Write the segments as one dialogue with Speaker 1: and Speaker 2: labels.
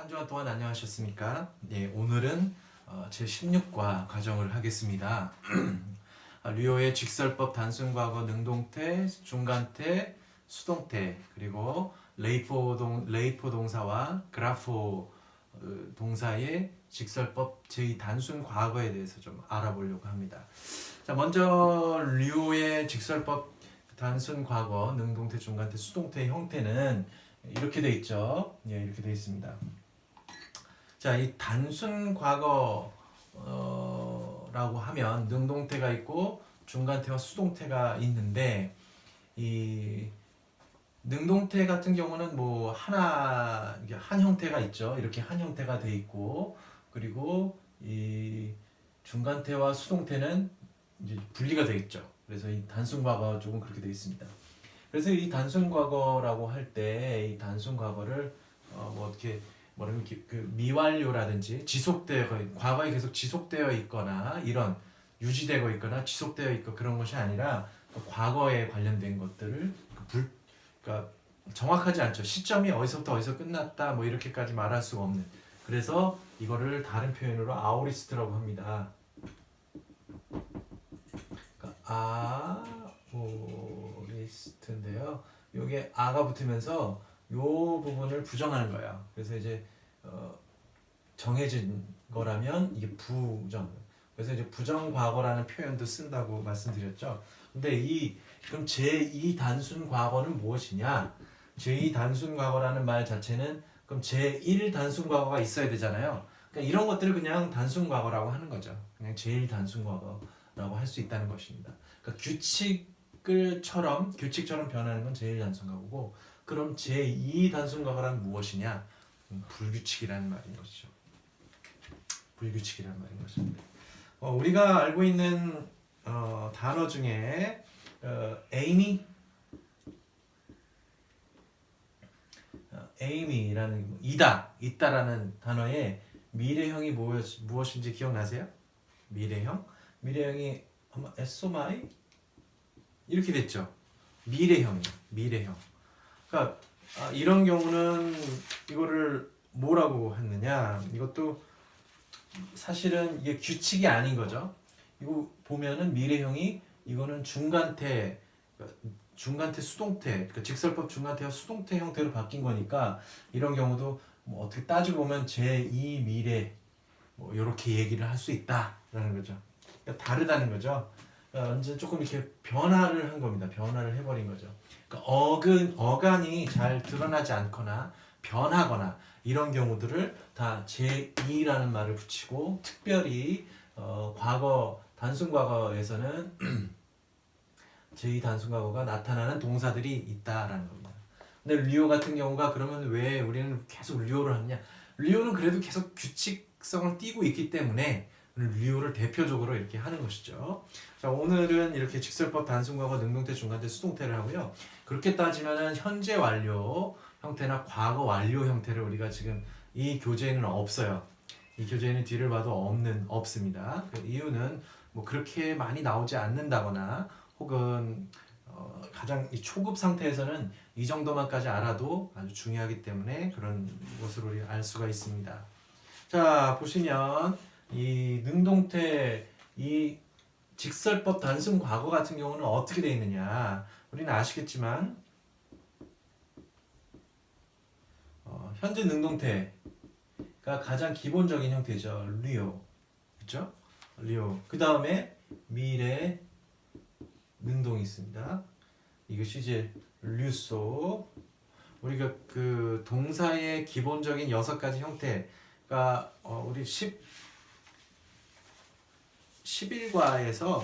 Speaker 1: 한 주간 동안 안녕하셨습니까? 네, 오늘은 제 16과 과정을 하겠습니다. 류오의 직설법, 단순과거, 능동태, 중간태, 수동태, 그리고 레이포 동사와 그라포 동사의 직설법 제2단순 과거에 대해서 좀 알아보려고 합니다. 자, 먼저 류오의 직설법 단순 과거, 능동태, 중간태, 수동태의 형태는 이렇게 돼 있죠. 예, 이렇게 돼 있습니다. 자, 이 단순 과거라고 하면 능동태가 있고 중간태와 수동태가 있는데, 이 능동태 같은 경우는 뭐 한 형태가 있죠. 이렇게 한 형태가 돼 있고, 그리고 이 중간태와 수동태는 이제 분리가 돼 있죠. 그래서 이 단순 과거 조금 그렇게 돼 있습니다. 그래서 이 단순 과거라고 할 때 이 단순 과거를 뭐 어떻게 뭐라면 그 미완료라든지 과거에 계속 지속되어 있거나 이런 유지되고 있거나 지속되어 있고 그런 것이 아니라 과거에 관련된 것들을 그러니까 정확하지 않죠. 시점이 어디서부터 어디서 끝났다 뭐 이렇게까지 말할 수가 없는. 그래서 이거를 다른 표현으로 아오리스트라고 합니다. 그러니까 아오리스트인데요. 요게 아가 붙으면서 요 부분을 부정하는 거예요. 그래서 이제 정해진 거라면 이게 부정. 그래서 이제 부정 과거라는 표현도 쓴다고 말씀드렸죠. 근데 그럼 제2 단순 과거는 무엇이냐? 제2 단순 과거라는 말 자체는 그럼 제1 단순 과거가 있어야 되잖아요. 그러니까 이런 것들을 그냥 단순 과거라고 하는 거죠. 그냥 제1 단순 과거라고 할 수 있다는 것입니다. 그러니까 규칙처럼 변하는 건 제1 단순 과거고, 그럼 제2 단순 과거란 무엇이냐? 불규칙이라는 말인 것이죠. 불규칙이라는 말인 것입니다. 우리가 알고 있는 단어 중에 에이미라는 있다라는 단어의 미래형이 무엇인지 기억나세요? 미래형이 아마 에소마이 이렇게 됐죠. 미래형. 그러니까 이런 경우는 이거를 뭐라고 했느냐? 이것도 사실은 이게 규칙이 아닌 거죠. 이거 보면은 미래형이 이거는 중간태 수동태, 그러니까 직설법 중간태와 수동태 형태로 바뀐 거니까 이런 경우도 뭐 어떻게 따지고 보면 제2 미래 뭐 이렇게 얘기를 할 수 있다라는 거죠. 그러니까 다르다는 거죠. 그러니까 완전 조금 이렇게 변화를 한 겁니다. 변화를 해버린 거죠. 그러니까 어간이 잘 드러나지 않거나 변하거나 이런 경우들을 다 제2라는 말을 붙이고, 특별히 단순 과거에서는 제2 단순 과거가 나타나는 동사들이 있다라는 겁니다. 근데 류오 같은 경우가 그러면 왜 우리는 계속 류오를 하느냐? 류오는 그래도 계속 규칙성을 띠고 있기 때문에 류오를 대표적으로 이렇게 하는 것이죠. 자, 오늘은 이렇게 직설법, 단순과거, 능동태, 중간태, 수동태를 하고요. 그렇게 따지면은 현재 완료 형태나 과거 완료 형태를 우리가 지금 이 교재에는 없어요. 이 교재에는 뒤를 봐도 없습니다. 그 이유는 뭐 그렇게 많이 나오지 않는다거나 혹은 가장 이 초급 상태에서는 이 정도만까지 알아도 아주 중요하기 때문에 그런 것으로 알 수가 있습니다. 자, 보시면 이 능동태, 이 직설법 단순 과거 같은 경우는 어떻게 되어 있느냐? 우리는 아시겠지만 현재 능동태가 가장 기본적인 형태죠. 리오, 그렇죠? 리오. 그 다음에 미래 능동이 있습니다. 이것이 이제 류소. 우리가 그 동사의 기본적인 6가지 형태가 우리 11과에서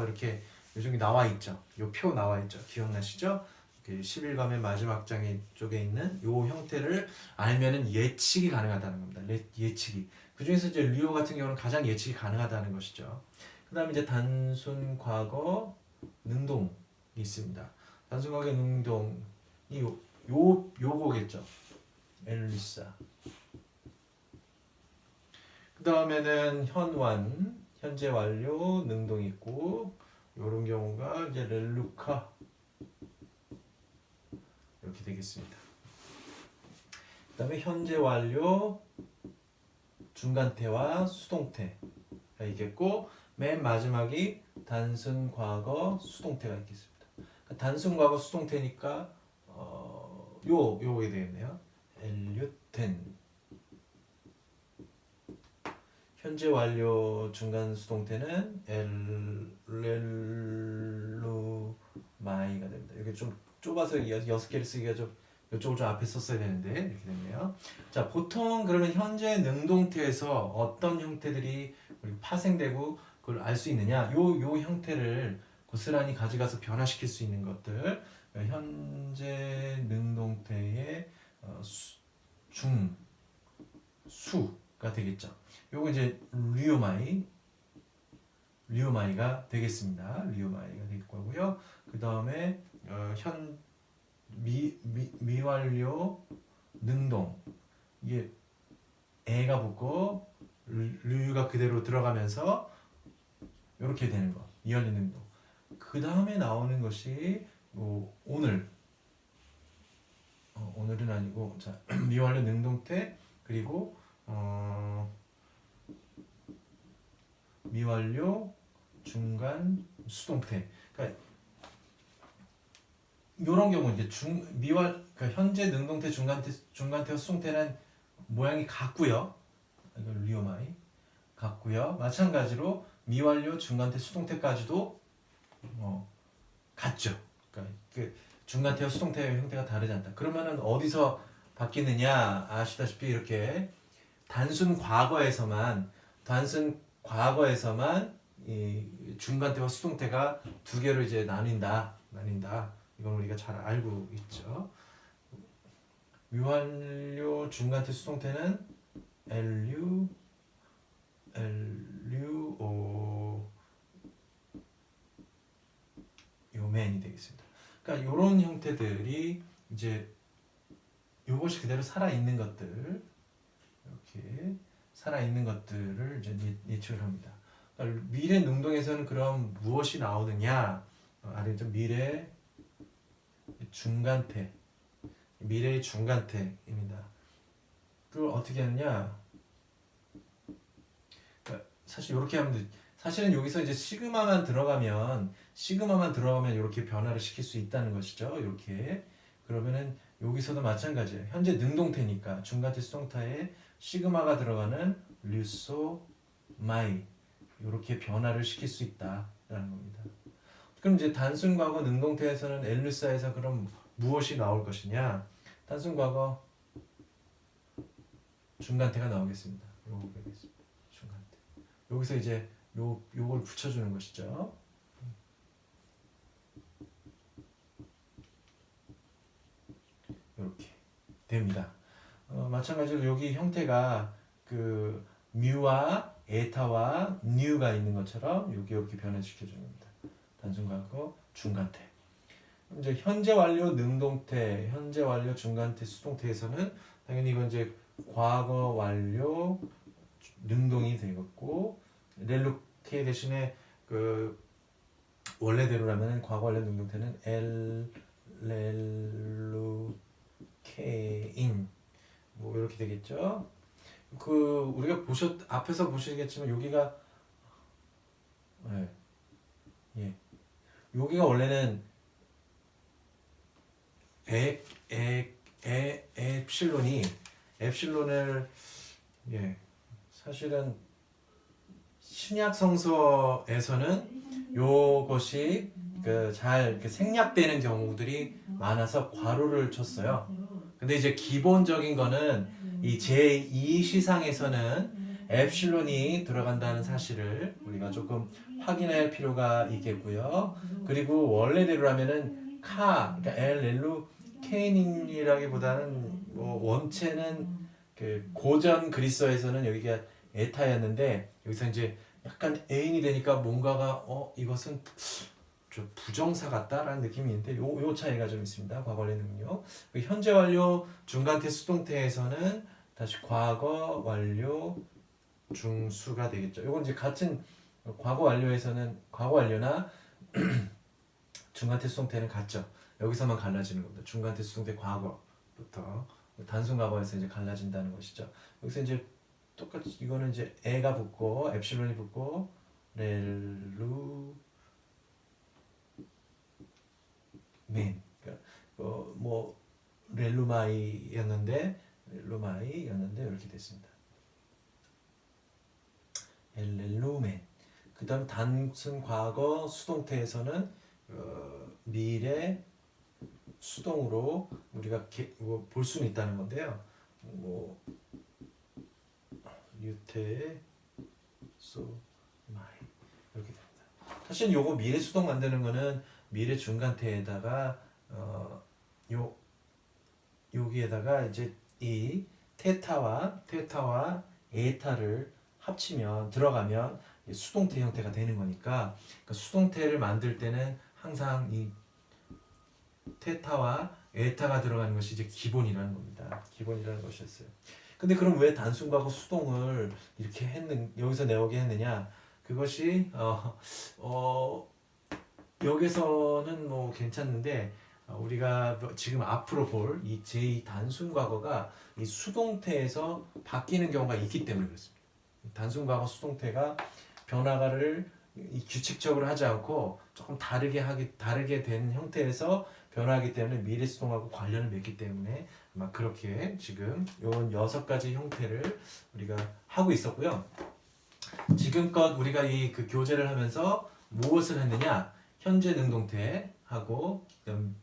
Speaker 1: 이렇게 요즘에 나와 있죠. 요 표 나와 있죠. 기억나시죠? 그 11과의 마지막 장에 쪽에 있는 요 형태를 알면은 예측이 가능하다는 겁니다. 예측이. 그 중에서 이제 류오 같은 경우는 가장 예측이 가능하다는 것이죠. 그 다음에 이제 단순 과거 능동이 있습니다. 단순 과거 능동이 요거겠죠. 엘리사. 그 다음에는 현재 완료 능동이 있고, 요런 경우가 이제 렐루카 이렇게 되겠습니다. 그다음에 현재 완료, 중간태와 수동태가 있겠고 맨 마지막이 단순 과거 수동태가 있겠습니다. 단순 과거 수동태니까 요게 되겠네요. 엘류텐. 현재 완료 중간 수동태는 엘렐루마이가 됩니다. 이게 좀 좁아서 6개를 쓰기가 좀 이쪽을 좀 앞에 썼어야 되는데 이렇게 됐네요. 자, 보통 그러면 현재 능동태에서 어떤 형태들이 파생되고 그걸 알 수 있느냐? 요 형태를 고스란히 가져가서 변화시킬 수 있는 것들. 현재 능동태의 수가 되겠죠. 요거 이제 리오마이가 되겠습니다. 리오마이가 될 거고요. 그 다음에 미완료 능동, 이게 애가 붙고 류가 그대로 들어가면서 이렇게 되는 거, 미완료 능동. 그 다음에 나오는 것이 오늘은 아니고, 자, 미완료 능동태, 그리고 미완료 중간 수동태. 그러니까 이런 경우 이제 그러니까 현재 능동태, 중간태, 수동태는 모양이 같고요. 이거 리오마이 같고요. 마찬가지로 미완료, 중간태, 수동태까지도 같죠. 그러니까 그 중간태와 수동태의 형태가 다르지 않다. 그러면은 어디서 바뀌느냐? 아시다시피 이렇게 단순 과거에서만 이 중간태와 수동태가 두 개로 이제 나뉜다. 이건 우리가 잘 알고 있죠. 미완료 중간태 수동태는 요맨이 되겠습니다. 그러니까 이런 형태들이 이제 이것이 그대로 살아 있는 것들, 이렇게 살아 있는 것들을 이제 예측을 합니다. 그러니까 미래 능동에서는 그럼 무엇이 나오느냐? 아래죠. 미래의 중간태입니다. 그걸 어떻게 하느냐? 그러니까 사실 이렇게 하면 돼. 사실은 여기서 이제 시그마만 들어가면 이렇게 변화를 시킬 수 있다는 것이죠. 이렇게. 그러면은 여기서도 마찬가지예요. 현재 능동태니까 중간태 수동태에 시그마가 들어가는 류소마이 이렇게 변화를 시킬 수 있다라는 겁니다. 그럼 이제 단순 과거 능동태에서는 엘루사에서 그럼 무엇이 나올 것이냐? 단순 과거 중간태가 나오겠습니다. 요거 되겠습니다. 중간태. 여기서 이제 요걸 붙여주는 것이죠. 이렇게 됩니다. 마찬가지로 여기 형태가 그 뮤와 에타와 뉴가 있는 것처럼 이렇게 변화시켜 줍니다. 단순 과거 중간태. 이제 현재 완료 능동태, 현재 완료 중간태, 수동태에서는 당연히 이건 이제 과거 완료 능동이 되겠고 렐루케 대신에 그 원래대로라면 과거 완료 능동태는 렐루케인 뭐 이렇게 되겠죠. 그 우리가 앞에서 보시겠지만 여기가 여기가 원래는 엡실론을 사실은 신약 성서에서는 요것이 잘 이렇게 생략되는 경우들이 많아서 괄호를 쳤어요. 근데 이제 기본적인 거는 이 제2 시상에서는 엡실론이 들어간다는 사실을 우리가 조금 확인할 필요가 있겠고요. 그리고 원래대로라면은 그러니까 엘렐루 케인이라기보다는 원체는 그 고전 그리스어에서는 여기가 에타였는데 여기서 이제 약간 애인이 되니까 뭔가가 이것은 좀 부정사 같다라는 느낌이 있는데 요 차이가 좀 있습니다. 과거 완료는요. 현재 완료 중간태 수동태에서는 다시 과거 완료 중수가 되겠죠. 이건 이제 같은 과거 완료나 중간태 수동태는 같죠. 여기서만 갈라지는 겁니다. 중간태 수동태 과거부터 단순 과거에서 이제 갈라진다는 것이죠. 여기서 이제 똑같이 이거는 이제 에가 붙고 엡실론이 붙고 렐루멘. 그러니까 뭐 렐루마이였는데 이렇게 됐습니다. 렐루멘. 그다음 단순 과거 수동태에서는 미래 수동으로 우리가 볼 수는 있다는 건데요. 뭐 유태 소 마이 이렇게 됩니다. 사실 요거 미래 수동 만드는 거는 미래 중간태에다가 요 여기에다가 이제 이 테타와 에타를 합치면 들어가면 수동태 형태가 되는 거니까, 그러니까 수동태를 만들 때는 항상 이 테타와 에타가 들어가는 것이 이제 기본이라는 겁니다. 기본이라는 것이었어요. 근데 그럼 왜 단순과거 수동을 이렇게 여기서 나오게 했느냐? 그것이 여기서는 뭐 괜찮은데 우리가 지금 앞으로 볼 이 제2 단순과거가 이 수동태에서 바뀌는 경우가 있기 때문에 그렇습니다. 단순과거 수동태가 변화를 규칙적으로 하지 않고 조금 다르게 된 형태에서 변화하기 때문에 미래 수동하고 관련을 맺기 때문에 아마 그렇게 지금 요 6가지 형태를 우리가 하고 있었고요. 지금껏 우리가 그 교재를 하면서 무엇을 했느냐? 현재 능동태하고 그다음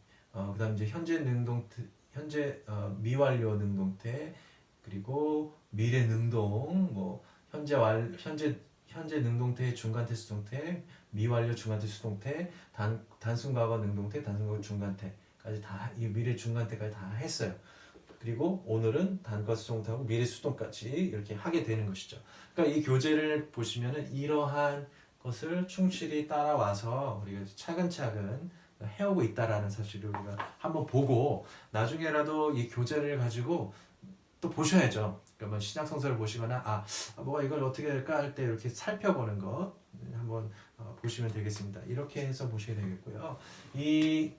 Speaker 1: 이제 현재 미완료 능동태, 그리고 미래 능동, 뭐 현재 능동태, 중간태, 수동태, 미완료 중간태, 수동태, 단순 과거 능동태, 단순 과거 중간태까지 이 미래 중간태까지 다 했어요. 그리고 오늘은 단과 수동태하고 미래 수동까지 이렇게 하게 되는 것이죠. 그러니까 이 교재를 보시면은 이러한 것을 충실히 따라와서 우리가 차근차근 해오고 있다라는 사실을 우리가 한번 보고 나중에라도 이 교재를 가지고 또 보셔야죠. 그러면 신약성서를 보시거나 뭐가 이걸 어떻게 할까 할 때 이렇게 살펴보는 것 한번 보시면 되겠습니다. 이렇게 해서 보시게 되겠고요. 이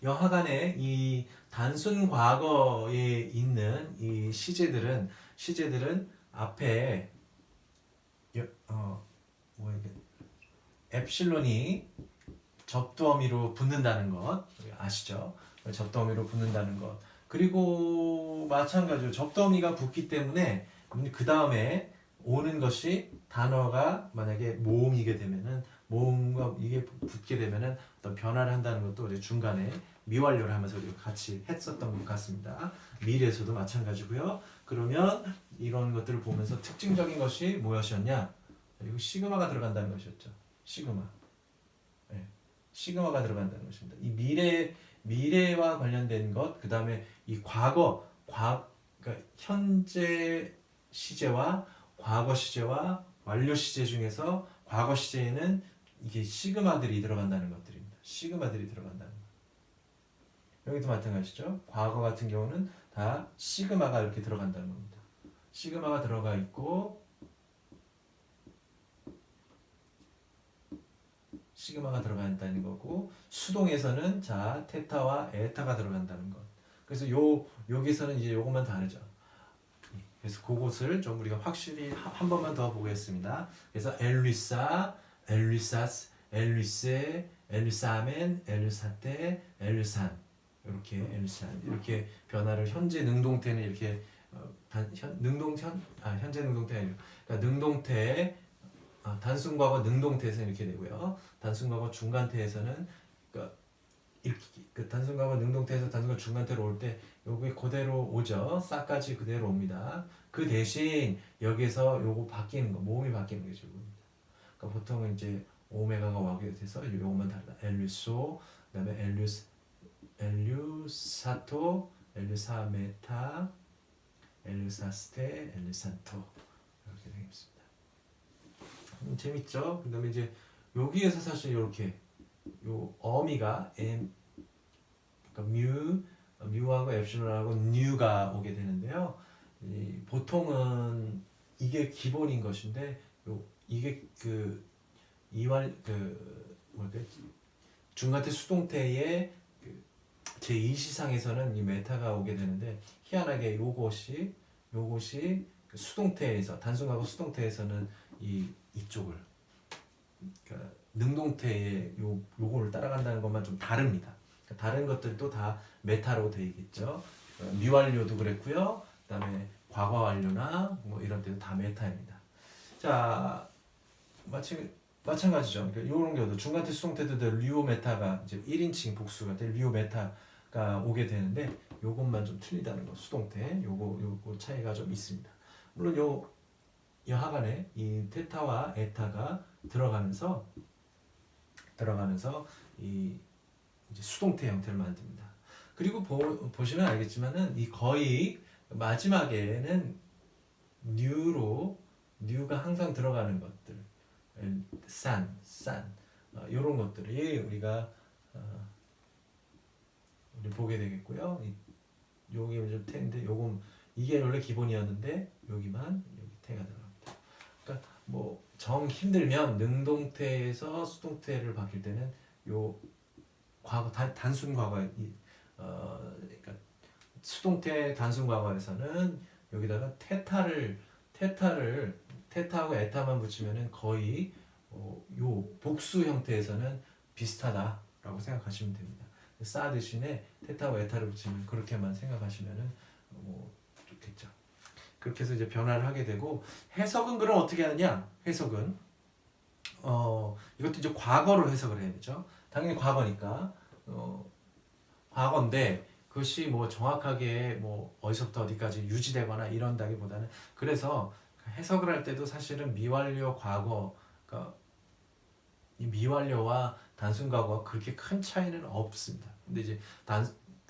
Speaker 1: 여하간에 이 단순 과거에 있는 이 시제들은 앞에 뭐 이게 엡실론이 접두어미로 붙는다는 것 아시죠? 접두어미로 붙는다는 것. 그리고 마찬가지로 접두어미가 붙기 때문에 그 다음에 오는 것이 단어가 만약에 모음이게 되면은 모음과 이게 붙게 되면은 어떤 변화를 한다는 것도 이제 중간에 미완료를 하면서 우리가 같이 했었던 것 같습니다. 미래에서도 마찬가지고요. 그러면 이런 것들을 보면서 특징적인 것이 무엇이었냐? 이거 시그마가 들어간다는 것이었죠. 시그마. 네. 시그마가 들어간다는 것입니다. 이 미래와 관련된 것, 그 다음에 이 그러니까 현재 시제와 과거 시제와 완료 시제 중에서 과거 시제에는 이게 시그마들이 들어간다는 것들입니다. 시그마들이 들어간다는 것. 여기도 마찬가지죠. 과거 같은 경우는 다 시그마가 이렇게 들어간다는 겁니다. 시그마가 들어가 있고 시그마가 들어간다는 거고, 수동에서는 테타와 에타가 들어간다는 것. 그래서 여기서는 이제 요것만 다르죠. 그래서 그것을 좀 우리가 확실히 한 번만 더 보겠습니다. 그래서 엘리사, 엘리사스, 엘리세, 엘리사멘, 엘리사테, 엘리산, 이렇게 변화를 현재 능동태는 이렇게 현재 능동태 아니고 그러니까 능동태 단순 과거 능동태에서는 이렇게 되고요. 단순 과거 중간태에서는 그 단순 과거 능동태에서 단순 과거 중간태로 올 때 요게 그대로 오죠. 싹까지 그대로 옵니다. 그 대신 여기서 요거 바뀌는 거, 모음이 바뀌는 게 중요합니다. 그러니까 보통은 이제 오메가가 와게 돼서 요것만 다르다. 엘류소, 그다음에 엘류사토, 엘류사메타, 엘류사스테, 엘류산토 이렇게 되겠습니다. 재밌죠? 그다음에 이제 여기에서 사실 이렇게 요 어미가 그러니까 뮤하고 엡실론하고 뉴가 오게 되는데요. 보통은 이게 기본인 것인데 이게 중간태 수동태의 제2시상에서는 이 메타가 오게 되는데 희한하게 요것이 그 수동태에서 단순하고 수동태에서는 이쪽을 그러니까 능동태의 요거를 따라간다는 것만 좀 다릅니다. 그러니까 다른 것들도 다 메타로 되어 있겠죠. 미완료도 그랬고요. 그다음에 과거 완료나 뭐 이런 때도 다 메타입니다. 자, 마찬가지죠. 그러니까 이런 경우도 중간태 수동태도 리오 메타가 이제 1인칭 복수가 될 리오 메타가 오게 되는데 요것만 좀 틀리다는 거. 수동태 요거 차이가 좀 있습니다. 물론 요 하간에 이 테타와 에타가 들어가면서 이 이제 수동태 형태를 만듭니다. 그리고 보시면 알겠지만은 이 거의 마지막에는 뉴가 항상 들어가는 것들, 이런 것들이 우리가 우리 보게 되겠고요. 요게 좀 태인데 요건 이게 원래 기본이었는데 여기만 여기 태가 들어갑니다. 그러니까 뭐 정 힘들면 능동태에서 수동태를 바뀔 때는 요 과거 단순 과거 그러니까 수동태 단순 과거에서는 여기다가 테타하고 에타만 붙이면은 거의 요 복수 형태에서는 비슷하다라고 생각하시면 됩니다. 싸 대신에 테타와 에타를 붙이면 그렇게만 생각하시면은 좋겠죠. 그렇게 해서 이제 변화를 하게 되고 해석은 그럼 어떻게 하느냐? 해석은 이것도 이제 과거로 해석을 해야 되죠. 당연히 과거니까 과거인데 그것이 뭐 정확하게 뭐 어디서부터 어디까지 유지되거나 이런다기보다는 그래서 해석을 할 때도 사실은 미완료 과거 그러니까 이 미완료와 단순 과거가 그렇게 큰 차이는 없습니다. 근데 이제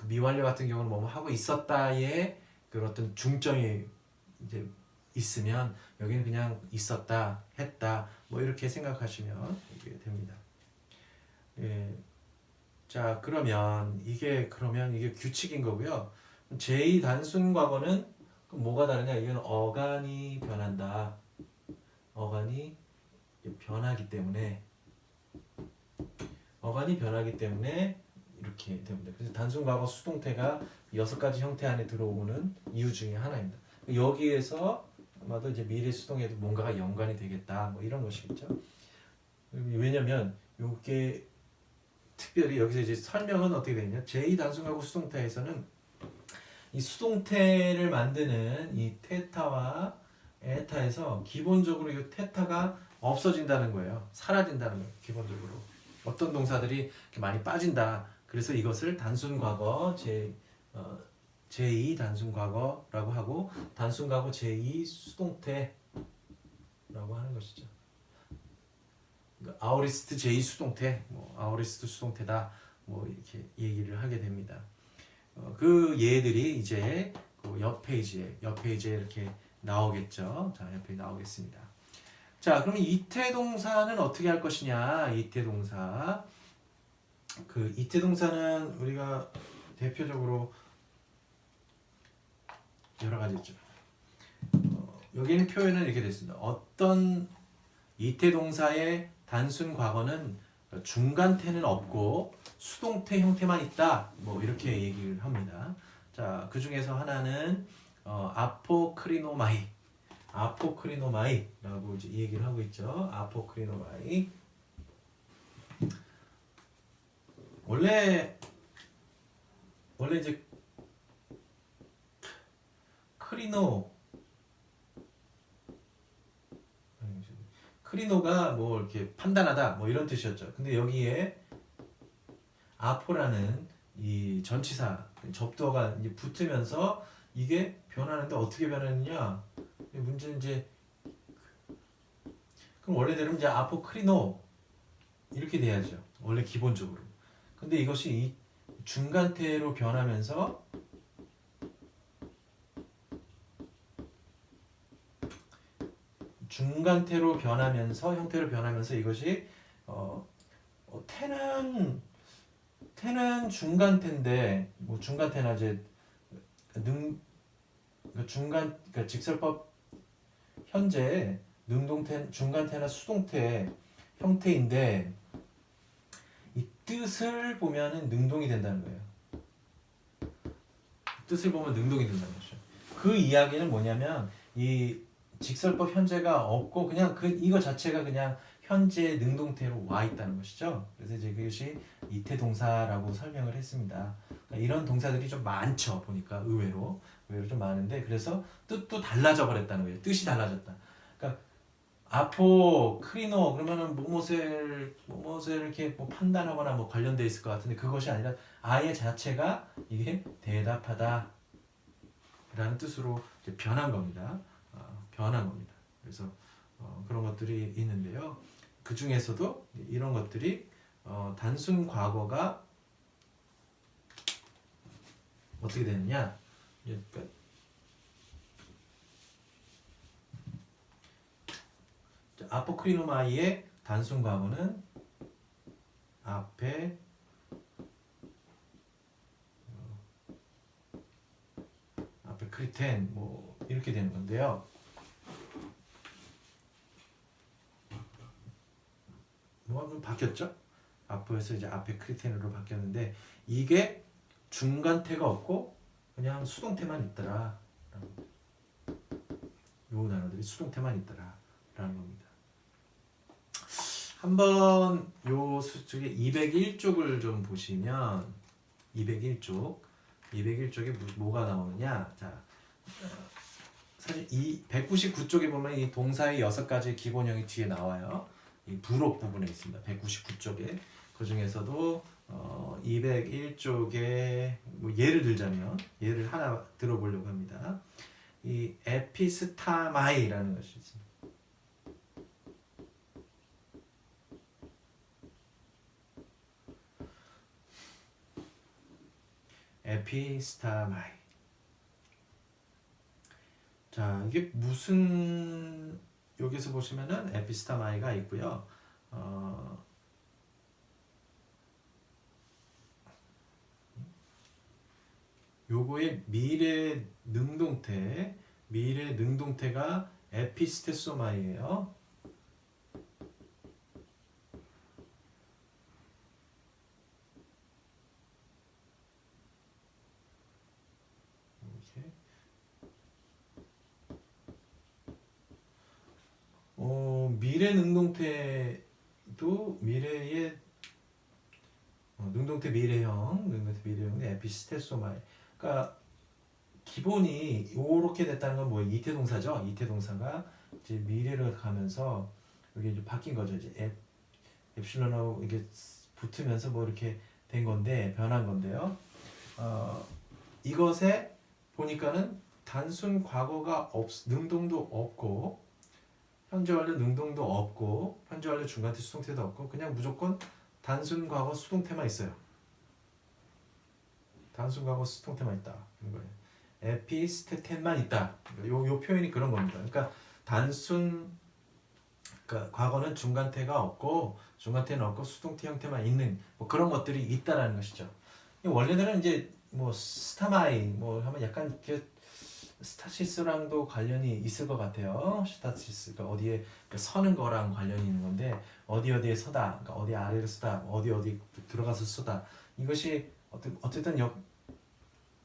Speaker 1: 미완료 같은 경우는 뭐 하고 있었다의 그 어떤 중점이 이제 있으면 여기는 그냥 있었다, 했다 뭐 이렇게 생각하시면 이게 됩니다. 예. 자, 그러면 이게 규칙인 거고요. 제2 단순 과거는 뭐가 다르냐? 이건 어간이 변한다. 어간이 변하기 때문에 이렇게 됩니다. 그래서 단순 과거 수동태가 6가지 형태 안에 들어오는 이유 중에 하나입니다. 여기에서 아마도 이제 미래 수동에도 뭔가가 연관이 되겠다. 뭐 이런 것이겠죠. 왜냐면 요게 특별히 여기서 이제 설명은 어떻게 되냐? 제2 단순 과거 수동태에서는 이 수동태를 만드는 이 테타와 에타에서 기본적으로 이 테타가 없어진다는 거예요. 사라진다는 거예요. 기본적으로 어떤 동사들이 이렇게 많이 빠진다. 그래서 이것을 단순 과거 제2 단순 과거라고 하고 단순 과거 제2 수동태라고 하는 것이죠. 아우리스트 제2 수동태, 아우리스트 수동태다, 이렇게 얘기를 하게 됩니다. 그 예들이 이제 그 옆 페이지에 이렇게 나오겠죠. 자, 옆에 나오겠습니다. 자, 그러면 이태 동사는 어떻게 할 것이냐? 이태 동사. 그 이태 동사는 우리가 대표적으로 여러 가지 있죠. 여기는 표현은 이렇게 됐습니다. 어떤 이태 동사의 단순 과거는 중간태는 없고 수동태 형태만 있다. 이렇게 얘기를 합니다. 자, 그 중에서 하나는 아포크리노마이라고 이제 얘기를 하고 있죠. 아포크리노마이. 원래 이제 크리노가 이렇게 판단하다 이런 뜻이었죠. 근데 여기에 아포라는 이 전치사 접두어가 이제 붙으면서 이게 변하는데 어떻게 변하느냐? 문제는 이제 그럼 원래대로 이제 아포크리노 이렇게 돼야죠. 원래 기본적으로. 근데 이것이 이 중간태로 변하면서 형태로 변하면서 이것이 태는 중간태인데 중간태나 이제 그러니까 직설법 현재 능동태 중간태나 수동태 형태인데 이 뜻을 보면은 능동이 된다는 거예요. 뜻을 보면 능동이 된다는 거죠. 그 이야기는 뭐냐면 이 직설법 현재가 없고 그냥 이거 자체가 그냥 현재 능동태로 와 있다는 것이죠. 그래서 이제 그것이 이태 동사라고 설명을 했습니다. 그러니까 이런 동사들이 좀 많죠. 보니까 의외로 좀 많은데 그래서 뜻도 달라져 버렸다는 거예요. 뜻이 달라졌다. 그러니까 아포 크리노 그러면은 뭐뭇을 이렇게 뭐 판단하거나 뭐 관련돼 있을 것 같은데 그것이 아니라 아예 자체가 이게 대답하다 라는 뜻으로 이제 변한 겁니다. 변한 겁니다. 그래서 그런 것들이 있는데요. 그 중에서도 이런 것들이 단순 과거가 어떻게 되느냐? 그러니까 아포크리노마이의 단순 과거는 앞에 크리텐 뭐 이렇게 되는 건데요. 뭐가 바뀌었죠? 앞에서 이제 앞에 크리텐으로 바뀌었는데 이게 중간태가 없고 그냥 수동태만 있더라. 요 단어들이 수동태만 있더라라는 겁니다. 한번 요 수쪽에 201쪽을 좀 보시면 201쪽에 뭐가 나오느냐? 자, 사실 이 199쪽에 보면 이 동사의 6가지 기본형이 뒤에 나와요. 이 부록 부분에 있습니다. 199쪽에 그 중에서도 201쪽에 뭐 예를 들자면 예를 하나 들어보려고 합니다. 이 에피스타마이라는 것이 있습니다. 에피스타마이. 자, 이게 무슨 여기서 보시면은 에피스타마이가 있고요. 요거의 미래 능동태가 에피스테소마이예요. 이렇게. 미래 능동태도 미래의 능동태 미래형의 에피스테소마이. 그러니까 기본이 요렇게 됐다는 건 뭐예요? 이태 동사죠. 이태 동사가 이제 미래로 가면서 이게 이제 바뀐 거죠. 이제 엡실론하고 이게 붙으면서 뭐 이렇게 된 건데 변한 건데요. 이것에 보니까는 단순 과거가 능동도 없고 현재 완료 능동도 없고 현재 완료 중간태 수동태도 없고 그냥 무조건 단순 과거 수동태만 있어요. 단순 과거 수동태만 있다. 그런 거예요. 에피스테텐만 있다. 요 표현이 그런 겁니다. 그러니까 그러니까 과거는 중간태가 없고 중간태는 없고 수동태 형태만 있는 뭐 그런 것들이 있다라는 것이죠. 원래는 이제 뭐 스타마이 뭐 하면 약간 이렇게 스타시스랑도 관련이 있을 것 같아요. 스타시스가 어디에 서는 거랑 관련이 있는 건데 어디에 서다, 그러니까 어디 아래로 서다, 어디 들어가서 서다. 이것이 어쨌든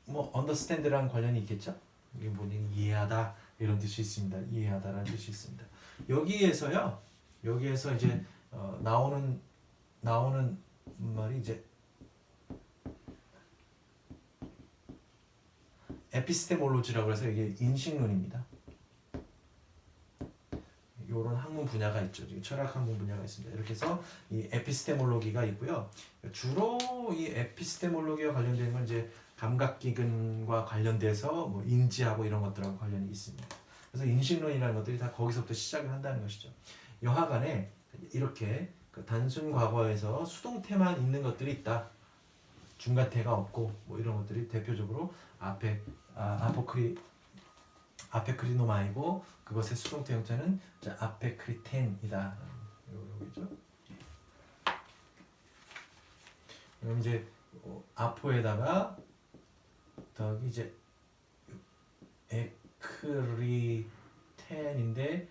Speaker 1: 뭐 understand랑 관련이 있겠죠. 이게 뭐니 이해하다 이런 뜻이 있습니다. 이해하다라는 뜻이 있습니다. 여기에서 이제 나오는 말이 이제 에피스테몰로지라고 해서 이게 인식론입니다. 이런 학문 분야가 있죠. 철학 학문 분야가 있습니다. 이렇게 해서 이 에피스테몰로기가 있고요. 주로 이 에피스테몰로기와 관련된 건 이제 감각기근과 관련돼서 뭐 인지하고 이런 것들하고 관련이 있습니다. 그래서 인식론이라는 것들이 다 거기서부터 시작을 한다는 것이죠. 여하간에 이렇게 그 단순 과거에서 수동태만 있는 것들이 있다. 중간태가 없고 뭐 이런 것들이 대표적으로 아페크리노마이고 그것의 수동태 형태는 아페크리텐이다. 요거죠. 그럼 이제 아포에다가 더하기 이제 에크리텐인데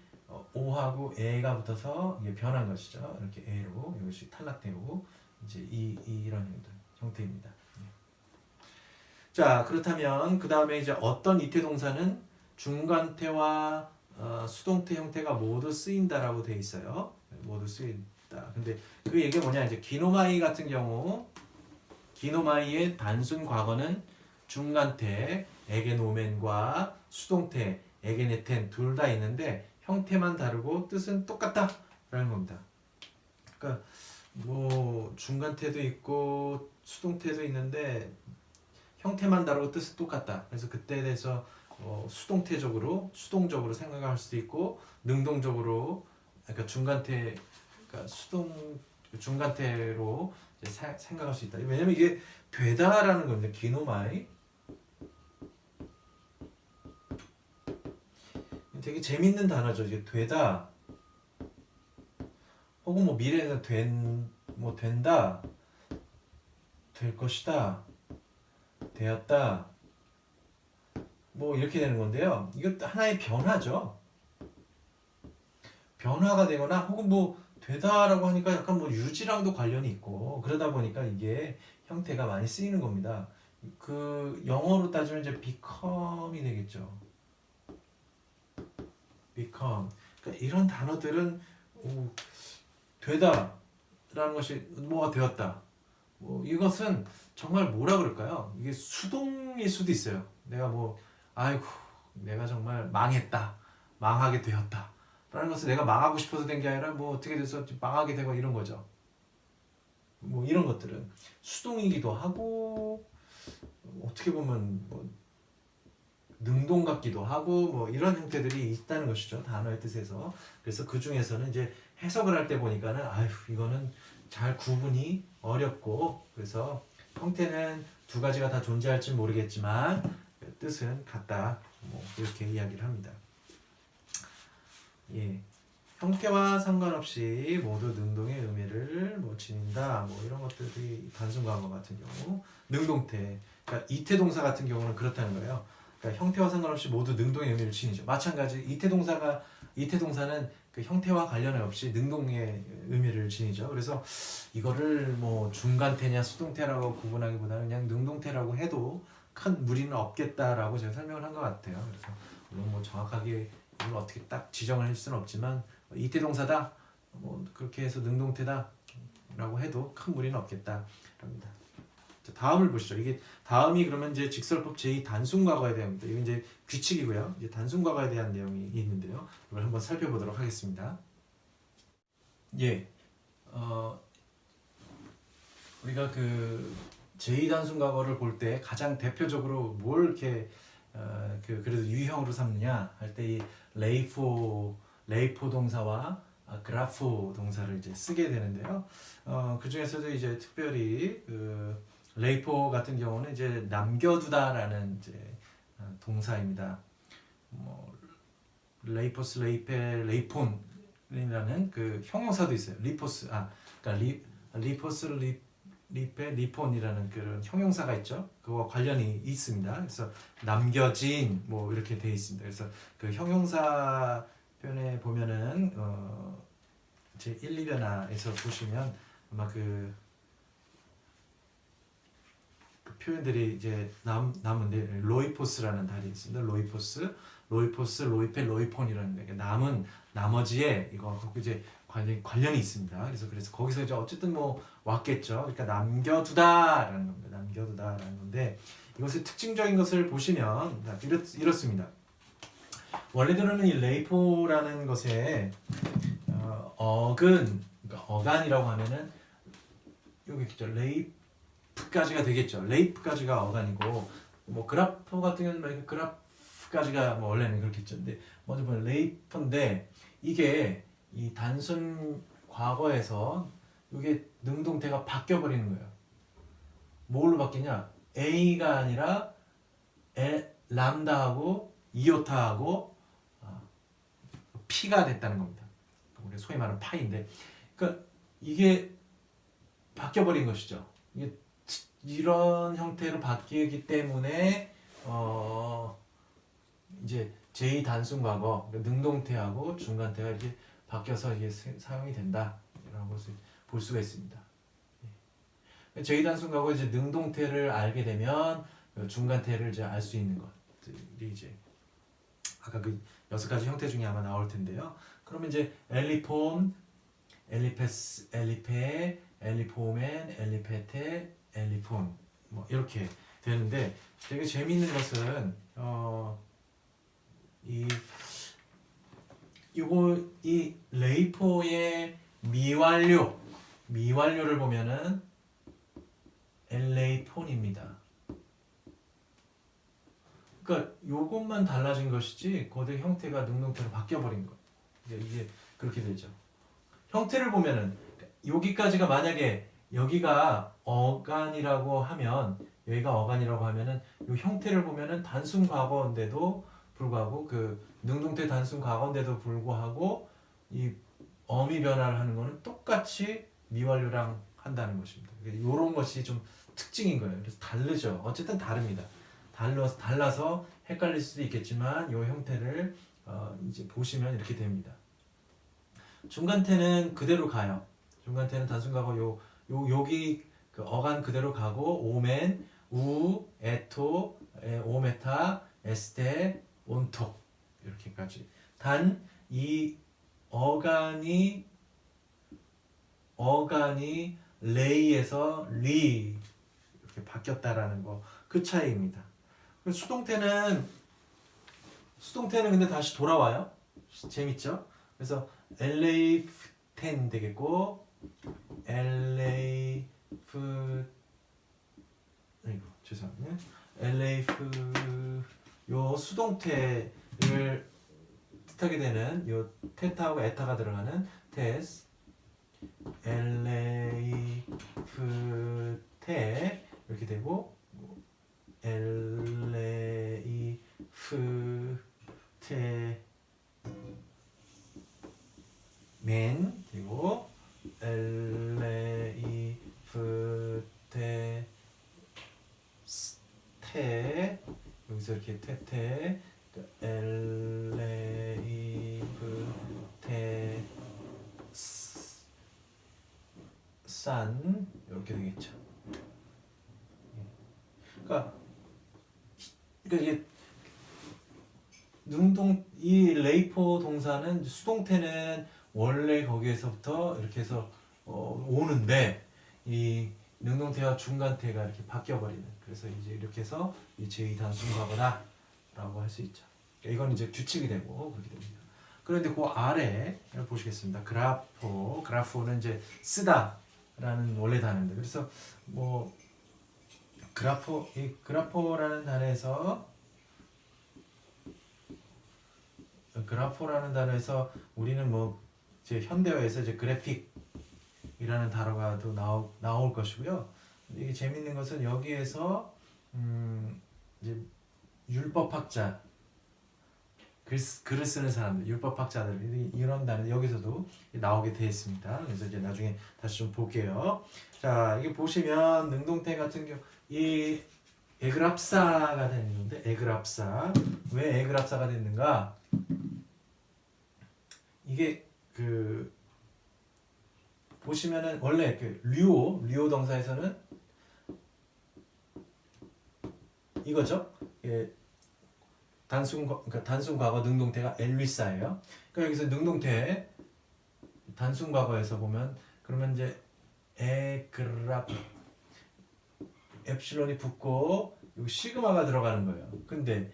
Speaker 1: 오하고 에가 붙어서 이게 변한 것이죠. 이렇게 에로 이것이 탈락되고 이제 이런 형태입니다. 자, 그렇다면 그 다음에 이제 어떤 이태 동사는 중간태와 수동태 형태가 모두 쓰인다라고 돼 있어요. 모두 쓰인다. 근데 그 얘기가 뭐냐? 이제 기노마이 같은 경우, 기노마이의 단순 과거는 중간태 에게노멘과 수동태 에게네텐 둘 다 있는데 형태만 다르고 뜻은 똑같다라는 겁니다. 그러니까 뭐 중간태도 있고 수동태도 있는데 형태만 다르고 뜻은 똑같다. 그래서 그때에 대해서 수동적으로 생각할 수도 있고 능동적으로 그러니까 중간태 그러니까 중간태로 이제 생각할 수 있다. 왜냐면 이게 되다라는 겁니다. 기노마이 되게 재밌는 단어죠. 이게 되다 혹은 뭐 미래에서 뭐 된다, 될 것이다, 되었다, 뭐 이렇게 되는 건데요. 이것도 하나의 변화죠. 변화가 되거나 혹은 뭐 되다라고 하니까 약간 뭐 유지랑도 관련이 있고 그러다 보니까 이게 형태가 많이 쓰이는 겁니다. 그 영어로 따지면 이제 become이 되겠죠. become. 그러니까 이런 단어들은 되다라는 것이 뭐가 되었다. 뭐 이것은 정말 뭐라 그럴까요? 이게 수동일 수도 있어요. 내가 뭐 아이고 내가 정말 망했다. 망하게 되었다. 라는 것은 내가 망하고 싶어서 된 게 아니라 뭐 어떻게 돼서 망하게 되고 이런 거죠. 뭐 이런 것들은 수동이기도 하고 어떻게 보면 뭐 능동 같기도 하고 뭐 이런 형태들이 있다는 것이죠. 단어의 뜻에서. 그래서 그 중에서는 이제 해석을 할 때 보니까는 아휴 이거는 잘 구분이 어렵고 그래서 형태는 두 가지가 다 존재할지 모르겠지만 뜻은 같다. 뭐 이렇게 이야기를 합니다. 예. 형태와 상관없이 모두 능동의 의미를 뭐 지닌다. 뭐 이런 것들이 단순 과거 같은 경우 능동태. 그러니까 이태 동사 같은 경우는 그렇다는 거예요. 그러니까 형태와 상관없이 모두 능동의 의미를 지니죠. 마찬가지 이태 동사는 그 형태와 관련이 없이 능동의 의미를 지니죠. 그래서 이거를 뭐 중간태냐 수동태라고 구분하기보다는 그냥 능동태라고 해도 큰 무리는 없겠다라고 제가 설명을 한 것 같아요. 그래서 물론 뭐 정확하게 이걸 어떻게 딱 지정을 할 수는 없지만 이태 동사다 뭐 그렇게 해서 능동태다라고 해도 큰 무리는 없겠다랍니다. 자, 다음을 보시죠. 이게 다음이 그러면 이제 직설법 제2 단순 과거에 대한입니다. 이게 이제 규칙이고요. 이제 단순 과거에 대한 내용이 있는데요. 이걸 한번 살펴보도록 하겠습니다. 예, 우리가 그 제2 단순 과거를 볼 때 가장 대표적으로 뭘 이렇게 그래도 유형으로 삼느냐 할 때 이 레이포 동사와 그라포 동사를 이제 쓰게 되는데요. 그 중에서도 이제 특별히 그 레이포 같은 경우는 이제 남겨두다라는 이제 동사입니다. 뭐 레이포스, 레이페, 레이폰이라는 그 형용사도 있어요. 그러니까 리포스, 리페, 리폰이라는 그런 형용사가 있죠. 그거와 관련이 있습니다. 그래서 남겨진 뭐 이렇게 돼 있습니다. 그래서 그 형용사 표현에 보면은 제 1, 2변화에서 보시면 아마 그 표현들이 이제 남은데 로이포스라는 단이 있습니다. 로이포스, 로이페, 로이폰이라는 게 남은 나머지에 이거 이제 관련이 있습니다. 그래서 거기서 이제 어쨌든 뭐 왔겠죠. 그러니까 남겨두다라는 겁니다. 남겨두다라는 건데 이것의 특징적인 것을 보시면 이렇습니다. 원래대로는 이 레이포라는 것에 그러니까 어간이라고 하면은 여기 있죠. 레이프까지가 되겠죠. 레이프까지가 어간이고 뭐 그라프 같은 경우는 그라프까지가 뭐 원래는 그렇겠죠. 근데 먼저 보면 레이프인데 이게 이 단순 과거에서 이게 능동태가 바뀌어 버리는 거예요. 뭘로 바뀌냐? A가 아니라 람다하고 이오타하고 P가 됐다는 겁니다. 우리 소위 말하는 파인데, 그러니까 이게 바뀌어 버린 것이죠. 이게 이런 형태로 바뀌기 때문에 이제 제2 단순 과거 능동태하고 중간태가 이렇게 바뀌어서 이게 사용이 된다라는 것을 볼 수가 있습니다. 제2 단순 과거 이제 능동태를 알게 되면 중간태를 이제 알 수 있는 것들이 이제 아까 그 6가지 형태 중에 아마 나올 텐데요. 그러면 이제 엘리폼, 엘리페스, 엘리페, 엘리포멘, 엘리페테, 엘리폰 뭐 이렇게 되는데 되게 재미있는 것은 이 레이포의 미완료를 보면은 엘레이폰입니다. 그러니까 요것만 달라진 것이지 거대 형태가 능동태로 바뀌어버린 거. 이게 그렇게 되죠. 형태를 보면은 여기까지가 만약에 여기가 어간이라고 하면 여기가 어간이라고 하면은 요 형태를 보면은 단순 과거인데도 불구하고 그 능동태 단순 과거인데도 불구하고 이 어미 변화를 하는 거는 똑같이 미완료랑 한다는 것입니다. 이런 것이 좀 특징인 거예요. 그래서 다르죠. 어쨌든 다릅니다. 달라서 헷갈릴 수도 있겠지만 이 형태를 이제 보시면 이렇게 됩니다. 중간태는 그대로 가요. 중간태는 단순과거 여기 그 어간 그대로 가고 오멘, 우, 에토, 오메타, 에스테, 온토 이렇게까지. 단 이 어간이 레이에서 리 이렇게 바뀌었다라는 거 그 차이입니다. 수동태는 근데 다시 돌아와요. 재밌죠? 그래서 엘레이프텐 되겠고 죄송합니다. 요 수동태를 뜻하게 되는 요 테타하고 에타가 들어가는 테스 엘레이프테 이렇게 되고 엘레이프테 맨 그리고 엘레이프테 스테 여기서 이렇게 테테 엘레이프테 산 이렇게 되겠죠. 그러니까 이게 이 레이포 동사는 수동태는 원래 거기에서부터 이렇게 해서 오는데 이 능동태와 중간태가 이렇게 바뀌어버리는 그래서 이제 이렇게 해서 제2단순과거다라고 할 수 있죠. 이건 이제 규칙이 되고 그렇게 됩니다. 그런데 그 아래 보시겠습니다. 그라포는 이제 쓰다라는 원래 단어인데 그래서 뭐 그라포라는 단어에서 우리는 뭐 이제 현대어에서 이제 그래픽이라는 단어가 또 나올 것이고요. 이게 재밌는 것은 여기에서 이제 율법학자 글을 쓰는 사람들, 율법학자들 이런 단어 여기서도 나오게 되어 있습니다. 그래서 이제 나중에 다시 좀 볼게요. 자, 이게 보시면 능동태 같은 경우 이 에그랍사가 되는데 왜 에그랍사가 됐는가? 이게 그 보시면은 원래 그 류오 동사에서는 이거죠. 예, 단순 과거 능동태가 엘리사예요. 그러니까 여기서 능동태 단순 과거에서 보면 그러면 이제 에그랍 엡실론이 붙고 요 시그마가 들어가는 거예요. 근데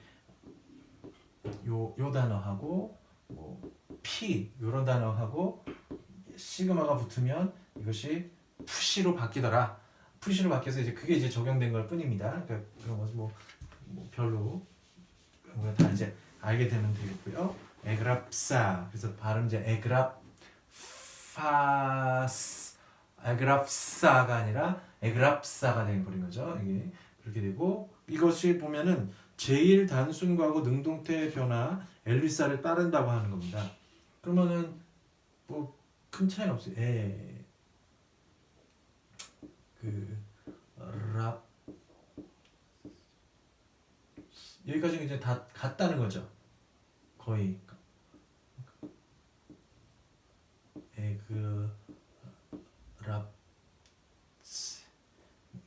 Speaker 1: 요 단어하고 뭐 P 요런 단어하고 시그마가 붙으면 이것이 푸시로 바뀌더라. 푸시로 바뀌어서 이제 그게 이제 적용된 걸 뿐입니다. 그러니까 그런 것은 뭐 별로 그런 거 다 이제 알게 되면 되겠고요. 에그랍사 그래서 발음 이제 에그랍사가 아니라 에그랍사가 되어버린 거죠. 이게 그렇게 되고 이것이 보면은 제일 단순과거 능동태 변화 엘리사를 따른다고 하는 겁니다. 그러면은 뭐 큰 차이는 없어요. 랍 여기까지 이제 다 같다는 거죠. 거의 랍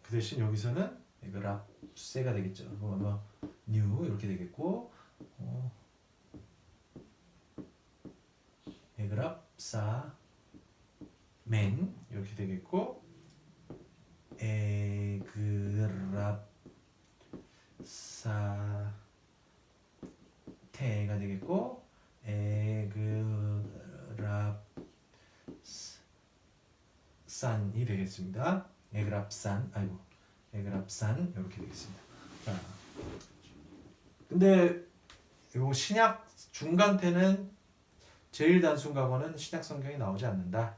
Speaker 1: 그 대신 여기서는 에그랍세가 되겠죠. 뭐 new 이렇게 되겠고 에그랍사 맨 이렇게 되겠고 에그랍사 테가 되겠고 에그랍산이 되겠습니다. 에그랍산 이렇게 되겠습니다. 자, 근데 요 신약 중간태는 제일 단순 과거는 신약 성경에 나오지 않는다.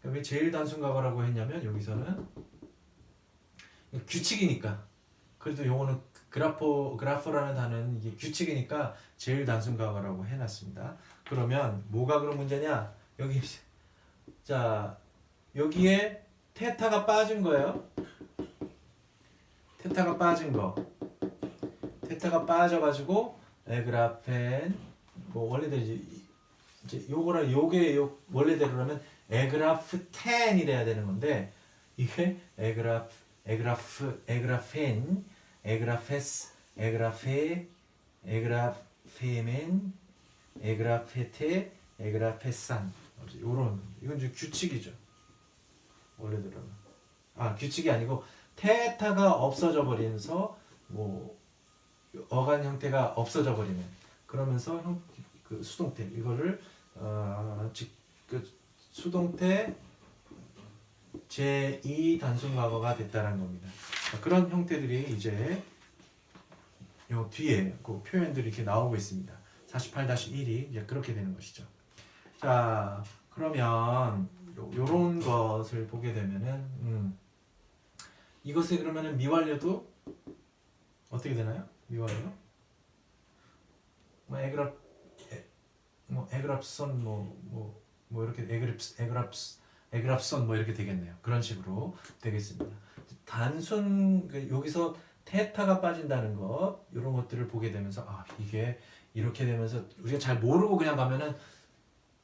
Speaker 1: 왜 제일 단순 과거라고 했냐면 여기서는 규칙이니까. 그래도 요거는 그라퍼라는 단어는 이게 규칙이니까 제일 단순 과거라고 해놨습니다. 그러면 뭐가 그런 문제냐? 여기에 테타가 빠진 거예요. 테타가 빠진 거. 테타가 빠져가지고 에그라펜 뭐 원래대로 이제 요거랑 요게 원래대로라면 에그라프 10이 돼야 되는 건데 이게 에그라펜, 에그라페스, 에그라페멘, 에그라페테, 에그라페산 요런 이건 이제 규칙이죠. 원래대로는 규칙이 아니고 테타가 없어져 버리면서 뭐 어간 형태가 없어져 버리는 그러면서 그 수동태 이거를 그 수동태 제2 단순 과거가 됐다는 겁니다. 그런 형태들이 이제 요 뒤에 그 표현들이 이렇게 나오고 있습니다. 48-1이 이제 그렇게 되는 것이죠. 자, 그러면 요런 것을 보게 되면은 이것을 그러면은 미완료도 어떻게 되나요? 미완료? 에그랍선 뭐 이렇게 에그랍선 뭐 이렇게 되겠네요. 그런 식으로 되겠습니다. 단순 여기서 테타가 빠진다는 것 이런 것들을 보게 되면서 이게 이렇게 되면서 우리가 잘 모르고 그냥 가면은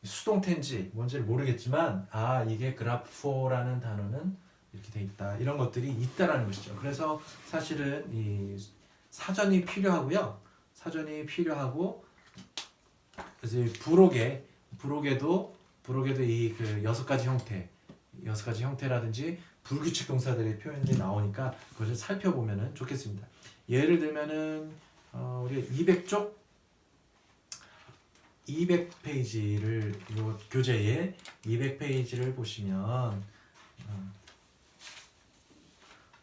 Speaker 1: 수동태인지 뭔지를 모르겠지만 이게 그라포라는 단어는 이렇게 돼 있다. 이런 것들이 있다라는 것이죠. 그래서 사실은 이 사전이 필요하고요. 사전이 필요하고 그래서 부록에도 이 그 여섯 가지 형태라든지 불규칙 동사들의 표현들이 나오니까 그것을 살펴보면은 좋겠습니다. 예를 들면은 우리 200페이지를 이 교재에 200페이지를 보시면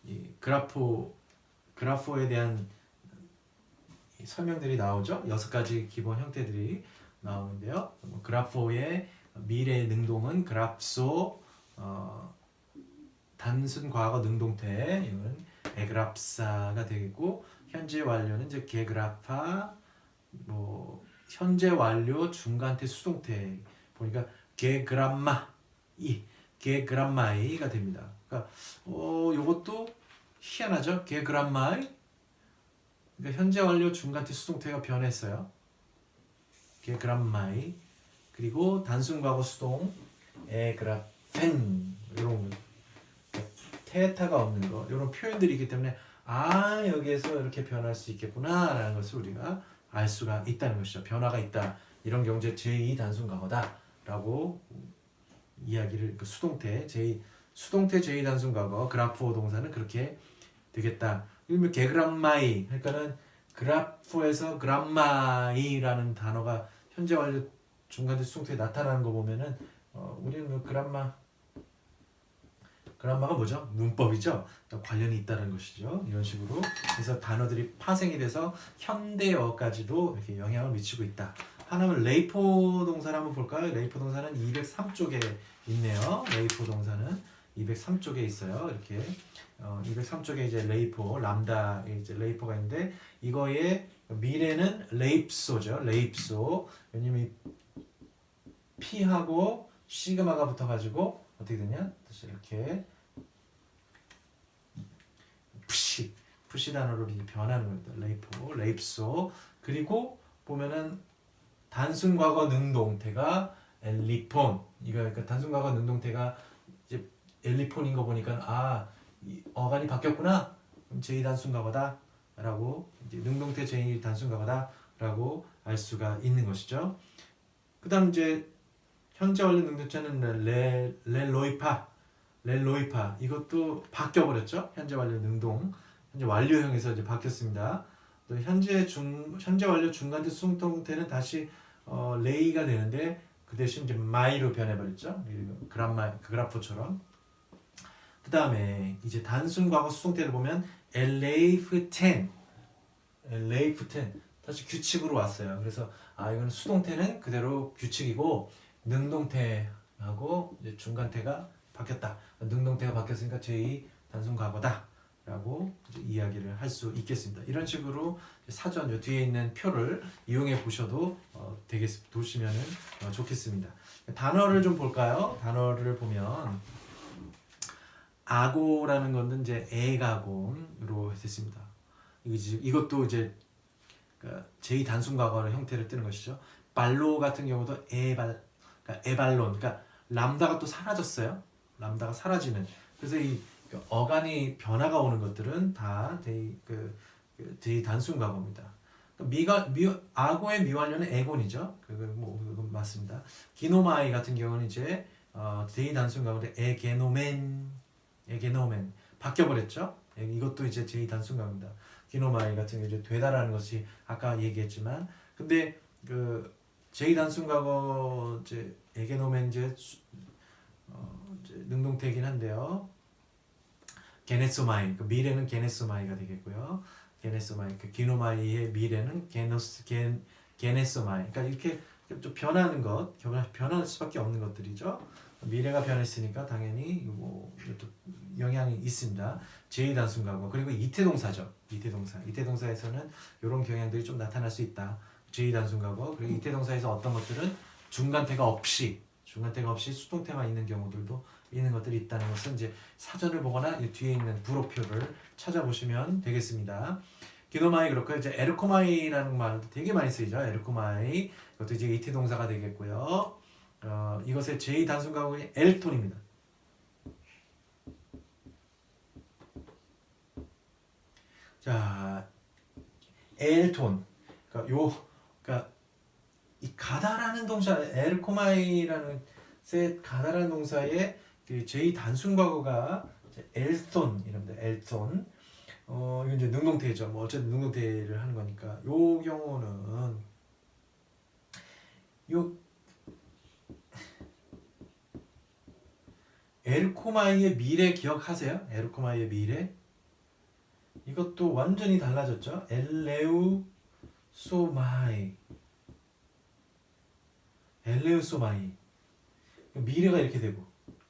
Speaker 1: 이 그라포에 대한 설명들이 나오죠. 여섯 가지 기본 형태들이 나오는데요. 그라포의 미래 능동은 그랍소, 단순 과거 능동태 이건 에그랍사가 되겠고 현재 완료는 이제 게그라파, 뭐 현재 완료 중간태 수동태 보니까 게그람마이가 됩니다. 그러니까 요것도 희한하죠. 게그람마이 그러니까 현재 완료 중간태 수동태가 변했어요. 게그람마이 그리고 단순 과거 수동 에그라펜 이런 테타가 없는 거 이런 표현들이 있기 때문에 여기에서 이렇게 변할 수 있겠구나 라는 것을 우리가 알 수가 있다는 것이죠. 변화가 있다. 이런 경우제 제2 단순 과거다 라고 이야기를 수동태 제2 단순 과거 그라포 동사는 그렇게 되겠다. 그러면 게그람마이 그러니까는 그라포에서 그람마이라는 단어가 현재 완료 중간대 수동태에 나타나는 거 보면은 우리는 그람마가 뭐죠? 문법이죠. 관련이 있다는 것이죠. 이런 식으로 그래서 단어들이 파생이 돼서 현대어까지도 이렇게 영향을 미치고 있다. 하나는 레이포 동사를 한번 볼까요? 레이포 동사는 203쪽에 있네요. 레이포 동사는 203쪽에 있어요. 이렇게 203쪽에 이제 레이포 람다 이제 레이포가 있는데 이거의 미래는 레입소죠. 레입소. 왜냐면 이 P하고 시그마가 붙어가지고 어떻게 되냐? 다시 이렇게 푸시 단어로 변하는 겁니다. 레입소. 그리고 보면은 단순 과거 능동태가 엘리폰. 이거 그러니까 단순 과거 능동태가 이제 엘리폰인 거 보니까 이 어간이 바뀌었구나. 그럼 제2단순과거다라고 이제 능동태 제2단순과거다라고 알 수가 있는 것이죠. 그다음 이제 현재 완료 능동태는 렐로이파 이것도 바뀌어 버렸죠. 현재 완료 능동 현재 완료형에서 이제 바뀌었습니다. 또 현재 완료 중간태 수동태는 다시 레이가 되는데 그 대신 이제 마이로 변해버렸죠. 그래프처럼. 그 다음에 이제 단순 과거 수동태를 보면 엘레이프텐 다시 규칙으로 왔어요. 그래서 이건 수동태는 그대로 규칙이고 능동태하고 이제 중간태가 바뀌었다. 능동태가 바뀌었으니까 제2 단순 과거다 라고 이제 이야기를 할 수 있겠습니다. 이런 식으로 사전 요 뒤에 있는 표를 이용해 보셔도 보시면 좋겠습니다. 단어를 좀 볼까요? 단어를 보면 아고라는 것은 이제 에가곤으로 됐습니다. 이것도 이제 제2 단순 과거의 형태를 띠는 것이죠. 발로 같은 경우도 에발론, 그러니까 람다가 또 사라졌어요. 람다가 사라지는. 그래서 이 어간이 변화가 오는 것들은 다 제2 단순 과거입니다. 아고의 미완료는 에곤이죠. 그건 맞습니다. 기노마이 같은 경우는 이제 제2 단순 과거인데 에게노멘 바뀌어버렸죠. 이것도 이제 제2 단순 과거입니다. 기노마이 같은 경우 이제 되다라는 것이 아까 얘기했지만, 근데 그 제2 단순 과거 이제 에게노멘 이제 능동태이긴 한데요. 게네소마이, 그 미래는 게네소마이가 되겠고요. 게네소마이, 그 기노마이의 미래는 게네소마이. 그러니까 이렇게 좀 변하는 변할 수밖에 없는 것들이죠. 미래가 변했으니까 당연히 이것도 영향이 있습니다. 제2단순 과거. 그리고 이태동사죠. 이태동사에서는 이런 경향들이 좀 나타날 수 있다. 제2단순 과거. 그리고 이태동사에서 어떤 것들은 중간태가 없이 수동태만 있는 경우들도 있는 것들이 있다는 것은 이제 사전을 보거나 뒤에 있는 부호표를 찾아보시면 되겠습니다. 기노마이 그렇고 이제 에르코마이라는 말도 되게 많이 쓰이죠. 에르코마이 이것도 이제 이태 동사가 되겠고요. 이것의 제2 단순 과거의 엘톤입니다. 자, 엘톤. 그러니까 이 가다라는 동사, 에르코마이라는 가다라는 동사의 그 제2 단순 과거가 엘톤 이랍니다. 엘톤. 이건 이제 능동태죠. 뭐 어쨌든 능동태를 하는 거니까. 요 경우는 에르코마이의 미래 기억하세요? 에르코마이의 미래. 이것도 완전히 달라졌죠. 엘레우소마이. 미래가 이렇게 되고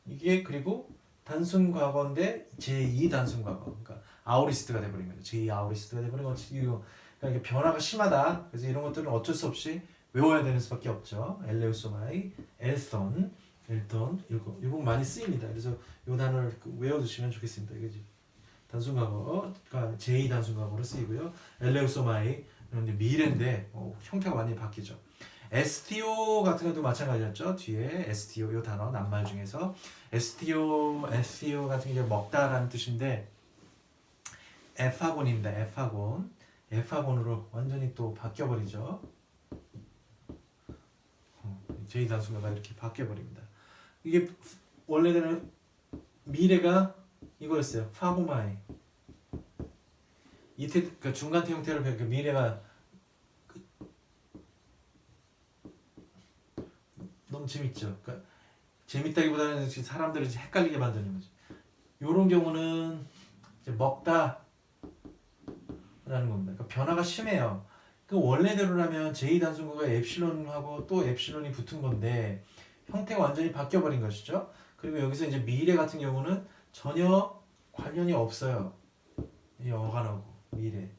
Speaker 1: 이게 그리고 단순 과거인데 제2 단순 과거. 그러니까 아우리스트가 돼버린 거죠. 제2 아우리스트가 돼버린 거죠. 그러니까 이게 변화가 심하다. 그래서 이런 것들은 어쩔 수 없이 외워야 되는 수밖에 없죠. 엘레우소마이, 엘톤 이거 많이 쓰입니다. 그래서 이 단어를 외워두시면 좋겠습니다. 이게 단순 과거가 제2 단순 과거로 쓰이고요. 엘레우소마이 이런 미래인데 형태가 많이 바뀌죠. STO 같은 것도 마찬가지였죠. 뒤에 STO 이 단어 낱말 중에서 STO 같은 게 먹다라는 뜻인데 F학원입니다. F학원으로 완전히 또 바뀌어버리죠. 제2 단순과가 이렇게 바뀌어버립니다. 이게 원래는 미래가 이거였어요. 파고마이. 그 중간태 형태를 그 미래가 너무 재밌죠. 그러니까 재밌다기보다는 사람들을 헷갈리게 만드는 거죠. 이런 경우는 이제 먹다라는 겁니다. 그러니까 변화가 심해요. 그 원래대로라면 제2 단순구가 엡실론하고 또 엡실론이 붙은 건데 형태가 완전히 바뀌어버린 것이죠. 그리고 여기서 이제 미래 같은 경우는 전혀 관련이 없어요. 이 어간하고 미래.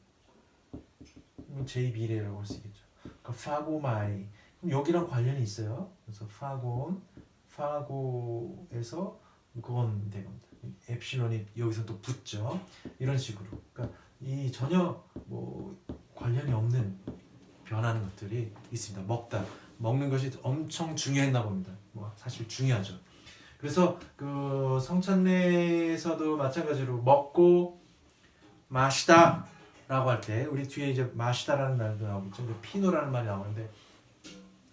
Speaker 1: 제2 미래라고 할 수 있겠죠. 그러니까 파고마이. 그럼 여기랑 관련이 있어요. 그래서 파고에서 그건 된 겁니다. 엡실론이 여기서 또 붙죠. 이런 식으로. 그러니까 이 전혀 관련이 없는 변하는 것들이 있습니다. 먹는 것이 엄청 중요했나 봅니다. 사실 중요하죠. 그래서 그 성찬례에서도 마찬가지로 먹고 마시다 라고 할 때 우리 뒤에 이제 마시다라는 말도 나오겠죠. 피노라는 말이 나오는데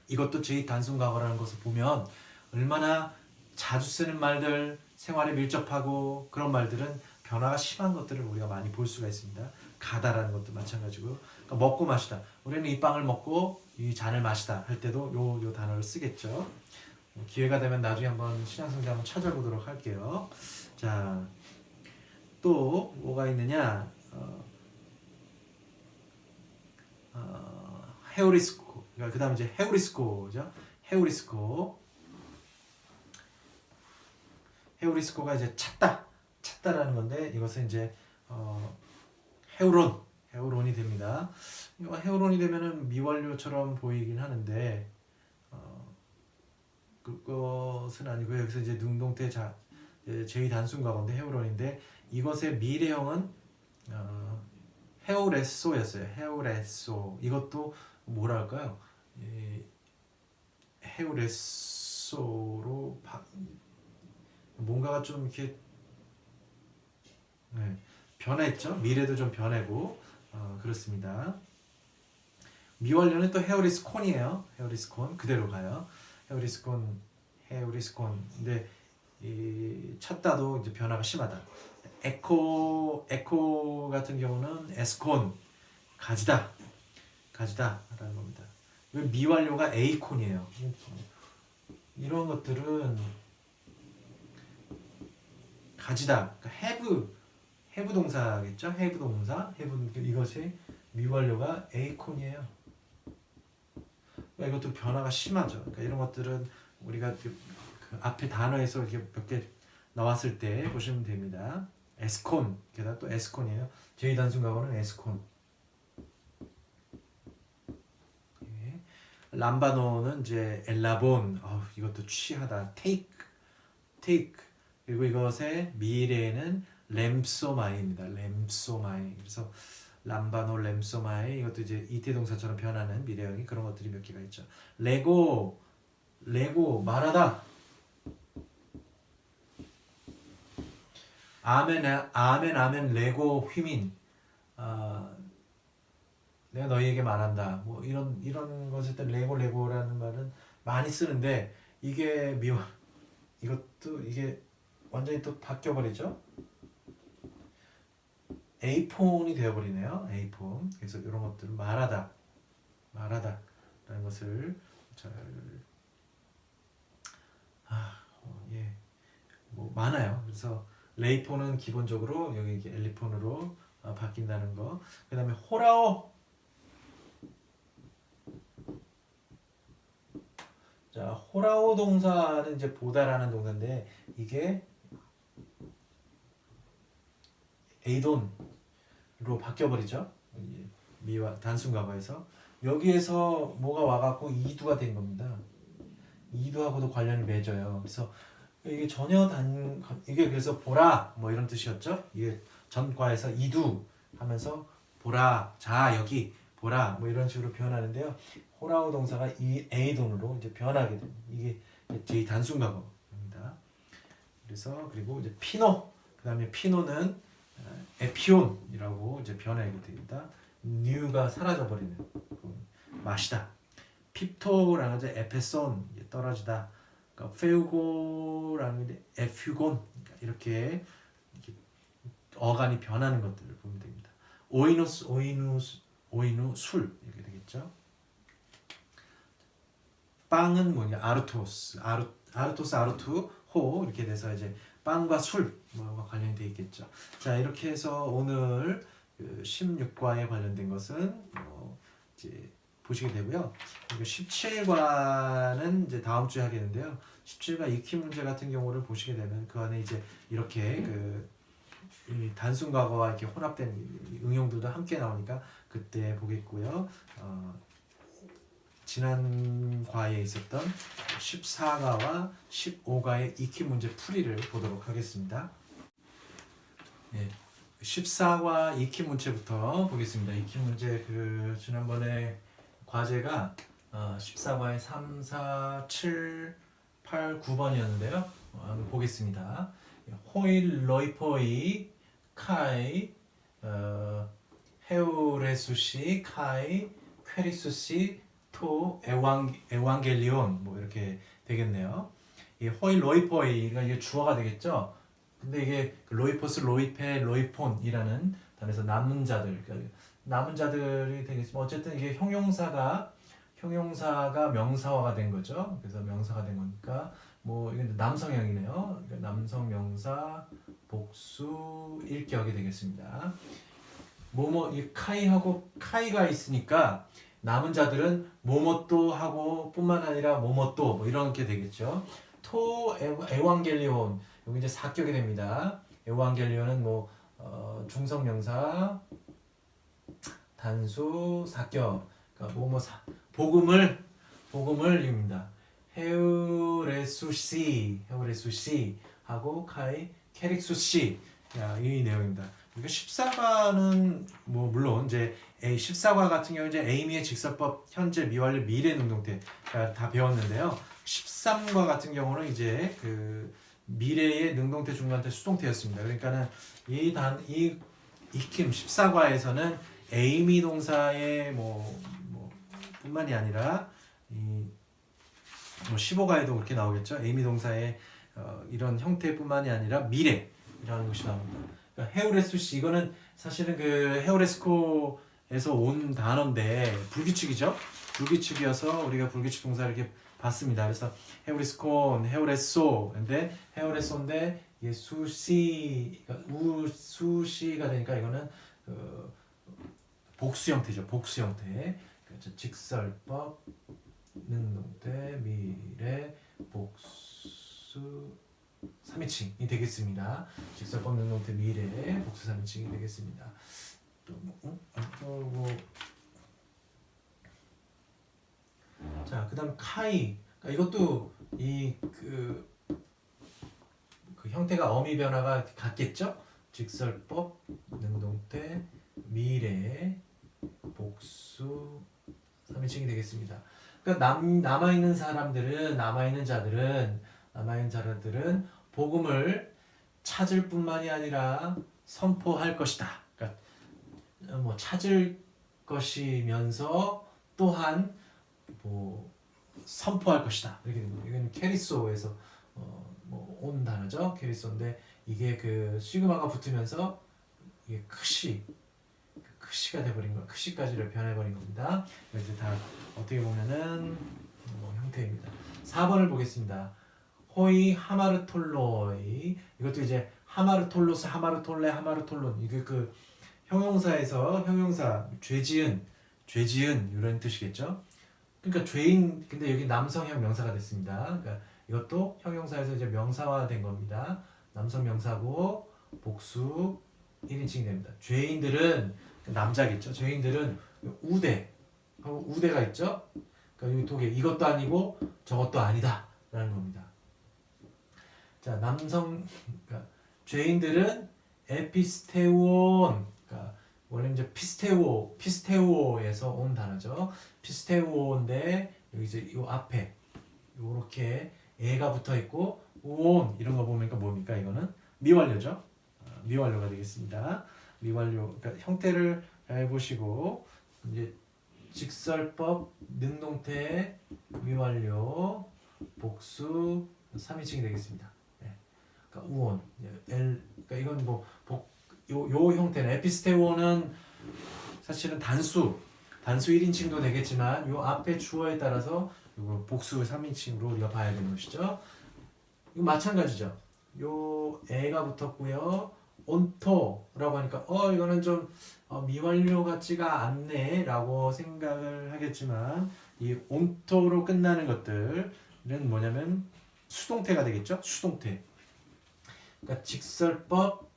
Speaker 1: 이것도 제 단순 과거라는 것을 보면 얼마나 자주 쓰는 말들, 생활에 밀접하고 그런 말들은 변화가 심한 것들을 우리가 많이 볼 수가 있습니다. 가다라는 것도 마찬가지고 그러니까 먹고 마시다. 우리는 이 빵을 먹고 이 잔을 마시다 할 때도 요 단어를 쓰겠죠. 기회가 되면 나중에 한번 신약성경 한번 찾아보도록 할게요. 자, 또 뭐가 있느냐? 헤우리스코. 그러니까 그다음 이제 헤우리스코죠. 헤우리스코가 이제 찾다라는 건데 이것은 이제 헤우론이 됩니다. 헤우론이 되면은 미완료처럼 보이긴 하는데 그것은 아니고 여기서 이제 능동태 제2 단순과거인데 헤우론인데 이것의 미래형은 헤우레소였어요. 헤우레소. 이것도 뭐랄까요? 헤우레소로 뭔가가 좀 이렇게 변했죠. 미래도 좀 변하고 그렇습니다. 미완료는 또 헤우리스콘이에요. 헤우리스콘 그대로 가요. 헤우리스콘. 근데 이 찾다도 이제 변화가 심하다. 에코 같은 경우는 에스콘 가지다라는 겁니다. 미완료가 에이콘이에요. 이런 것들은 가지다. 그러니까 have 동사겠죠. have 동사. 이것이 미완료가 에이콘이에요. 그러니까 이것도 변화가 심하죠. 그러니까 이런 것들은 우리가 그 앞에 단어에서 이렇게 몇 개 나왔을 때 보시면 됩니다. 에스콘, 게다가 또 에스콘이에요. 제2단순과거는 에스콘. 예. 람바노는 이제 엘라본. 이것도 취하다. take. 그리고 이것의 미래에는 렘소마이입니다. 렘소마이. 그래서 람바노, 렘소마이. 이것도 이제 이태 동사처럼 변하는 미래형이 그런 것들이 몇 개가 있죠. 레고 말하다. 아멘 레고 휘민. 내가 너희에게 말한다. 뭐 이런 것일 때 레고라는 말은 많이 쓰는데 이게 이것도 이게 완전히 또 바뀌어 버리죠. 에이폰이 되어 버리네요. 에이폰. 그래서 이런 것들을 말하다라는 것을 잘 뭐 많아요. 그래서 레이폰은 기본적으로 여기 이렇게 엘리폰으로 바뀐다는 거. 그다음에 호라오. 자, 호라오 동사는 이제 보다라는 동사인데 이게 에이돈으로 바뀌어 버리죠. 미와 단순 과거에서 여기에서 뭐가 와갖고 이두가 된 겁니다. 이두하고도 관련이 맺어요. 그래서 이게 이게 그래서 보라 뭐 이런 뜻이었죠. 이게 전과에서 이두 하면서 보라, 자 여기 보라 뭐 이런 식으로 표현하는데요. 호라오 동사가 이 에이돈으로 이제 변하게 됩니다. 이게 제 단순 과거입니다. 그래서 그리고 이제 그다음에 피노는 에피온이라고 이제 변하게 됩니다. 뉴가 사라져 버리는 마시다. 핍토라는 이제 에페손 떨어지다. 그러니까 페우고라는 게 에퓨곤 이렇게 어간이 변하는 것들을 보면 됩니다. 오이누 술 이렇게 되겠죠. 빵은 뭐냐 아르토스 아르투 호 이렇게 돼서 이제 빵과 술 뭐와 관련이 되어 있겠죠. 자 이렇게 해서 오늘 16과에 관련된 것은 이제 보시게 되고요. 그리고 17과는 이제 다음 주에 하겠는데요. 17과 익히 문제 같은 경우를 보시게 되면 그 안에 이제 이렇게 이 단순 과거와 이렇게 혼합된 응용들도 함께 나오니까 그때 보겠고요. 지난 과에 있었던 14과와 15과의 익히 문제 풀이를 보도록 하겠습니다. 네, 14과 익히 문제부터 보겠습니다. 익히 문제 지난번에 과제가 14과에 3, 4, 7, 8, 9번이었는데요. 한번 보겠습니다. 호일 로이포이 카이 헤우레수시 카이 퀘리수시 토 에왕겔리온 뭐 이렇게 되겠네요. 이 호일 로이포이가 이게 주어가 되겠죠. 근데 이게 로이포스, 로이페, 로이폰이라는 단어에서 남은 자들, 그러니까 남은 자들이 되겠지만 어쨌든 이게 형용사가 명사화가 된 거죠. 그래서 명사가 된 거니까 뭐 이건 남성형이네요. 그러니까 남성 명사 복수 일격이 되겠습니다. 뭐뭐 이 카이하고 카이가 있으니까 남은 자들은 뭐뭐또 하고 뿐만 아니라 뭐뭐또 뭐 이런 게 되겠죠. 토 에완겔리온 여기 이제 사격이 됩니다. 에완겔리온은 뭐 중성명사 단수 사격 그러니까 뭐뭐 복음을입니다. 헤우레수시 하고 카이 케릭수시 이 내용입니다. 그러니까 14과는 뭐 물론 이제 14과 같은 경우 이제 에이미의 직설법 현재 미완료 미래 능동태 다 배웠는데요. 13과 같은 경우는 이제 그 미래의 능동태 중간태 수동태였습니다. 그러니까는 이 익힘 14과에서는 에이미 동사의 뭐 뿐만이 아니라 뭐 15과에도 그렇게 나오겠죠. 에이미 동사의 이런 형태뿐만이 아니라 미래라는 것이 나옵니다. 그러니까 헤우레스시 이거는 사실은 그 헤우레스코에서 온 단어인데 불규칙이죠. 불규칙이어서 우리가 불규칙 동사를 이렇게 봤습니다. 그래서 헤우레스콘, 헤우레소인데 헤우레소인데 이게 수시가 되니까 이거는 그 복수 형태죠. 복수 형태. 그렇죠. 직설법, 능동태, 미래, 복수 3인칭이 되겠습니다. 직설법, 능동태, 미래, 복수 3인칭이 되겠습니다. 자, 그다음 카이. 그러니까 이것도 그 형태가 어미 변화가 같겠죠? 직설법, 능동태, 미래, 복수 3인칭이 되겠습니다. 그러니까 남아있는 자들은 복음을 찾을 뿐만이 아니라 선포할 것이다. 그러니까 뭐 찾을 것이면서 또한 뭐 선포할 것이다. 이렇게 됩니다. 이건 캐리소에서 온 단어죠. 캐리소인데 이게 그 시그마가 붙으면서 이게 크시가 돼버린 거, 크시까지를 변해버린 겁니다. 이제 다 어떻게 보면은 형태입니다. 4번을 보겠습니다. 호이 하마르톨로이 이것도 이제 하마르톨로스, 하마르톨레, 하마르톨론 이게 그 형용사에서 형용사 죄지은 이런 뜻이겠죠. 그러니까 죄인 근데 여기 남성형 명사가 됐습니다. 그러니까 이것도 형용사에서 이제 명사화된 겁니다. 남성 명사고 복수 1인칭이 됩니다. 죄인들은 남자겠죠. 죄인들은 우대가 있죠. 그러니까 여기 독에 이것도 아니고 저것도 아니다라는 겁니다. 자, 그러니까 죄인들은 에피스테온, 그러니까 원래 이제 피스테오에서 온 단어죠. 피스테오인데 여기 이제 이 앞에 이렇게 에가 붙어 있고 우온 이런 거 보니까 뭡니까? 이거는 미완료죠. 미완료가 되겠습니다. 미완료, 그러니까 형태를 잘 보시고 이제 직설법, 능동태, 미완료, 복수 3인칭이 되겠습니다. 네. 그러니까 우온, 그러니까 이건 뭐 요 형태는 에피스테오는 사실은 단수 1인칭도 되겠지만 요 앞에 주어에 따라서 이거 복수 3인칭으로 우리가 봐야 되는 것이죠. 이거 마찬가지죠. 요 애가 붙었고요. 온토라고 하니까 이거는 좀 미완료 같지가 않네 라고 생각을 하겠지만 이 온토로 끝나는 것들은 뭐냐면 수동태가 되겠죠. 수동태. 그러니까 직설법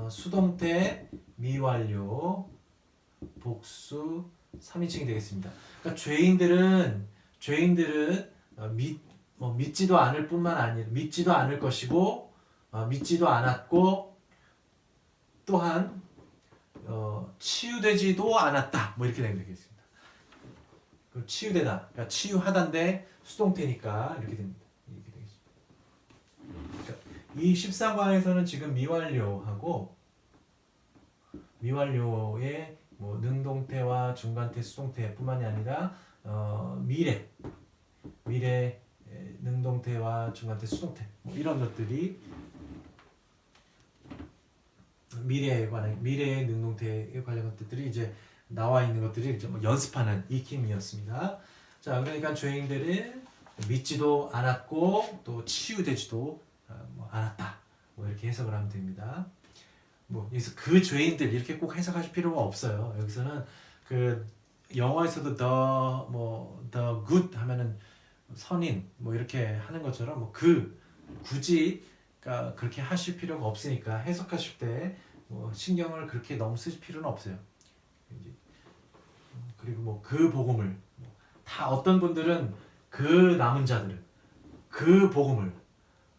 Speaker 1: 수동태 미완료 복수 3인칭이 되겠습니다. 그러니까 죄인들은 믿지도 않을 뿐만 아니라 믿지도 않을 것이고 믿지도 않았고 또한 치유되지도 않았다. 뭐 이렇게 되겠습니다. 그 치유되다. 그러니까 치유하다인데 수동태니까 이렇게 됩니다. 이렇게 되겠습니다. 그러니까 이 14과에서는 지금 미완료하고 미완료의 뭐 능동태와 중간태, 수동태뿐만이 아니라 미래 능동태와 중간태, 수동태 뭐 이런 것들이 미래의 능동태에 관련 것들이 이제 나와 있는 것들이 이제 뭐 연습하는 익힘이었습니다. 자, 그러니까 죄인들은 믿지도 않았고 또 치유되지도 뭐 않았다. 뭐 이렇게 해석을 하면 됩니다. 뭐 여기서 그 죄인들 이렇게 꼭 해석하실 필요가 없어요. 여기서는 그 영어에서도 the good 하면은 선인 뭐 이렇게 하는 것처럼 뭐 굳이 그러니까 그렇게 하실 필요가 없으니까 해석하실 때 뭐 신경을 그렇게 너무 쓰실 필요는 없어요. 그리고 뭐 그 복음을 다 어떤 분들은 그 남은 자들을 그 복음을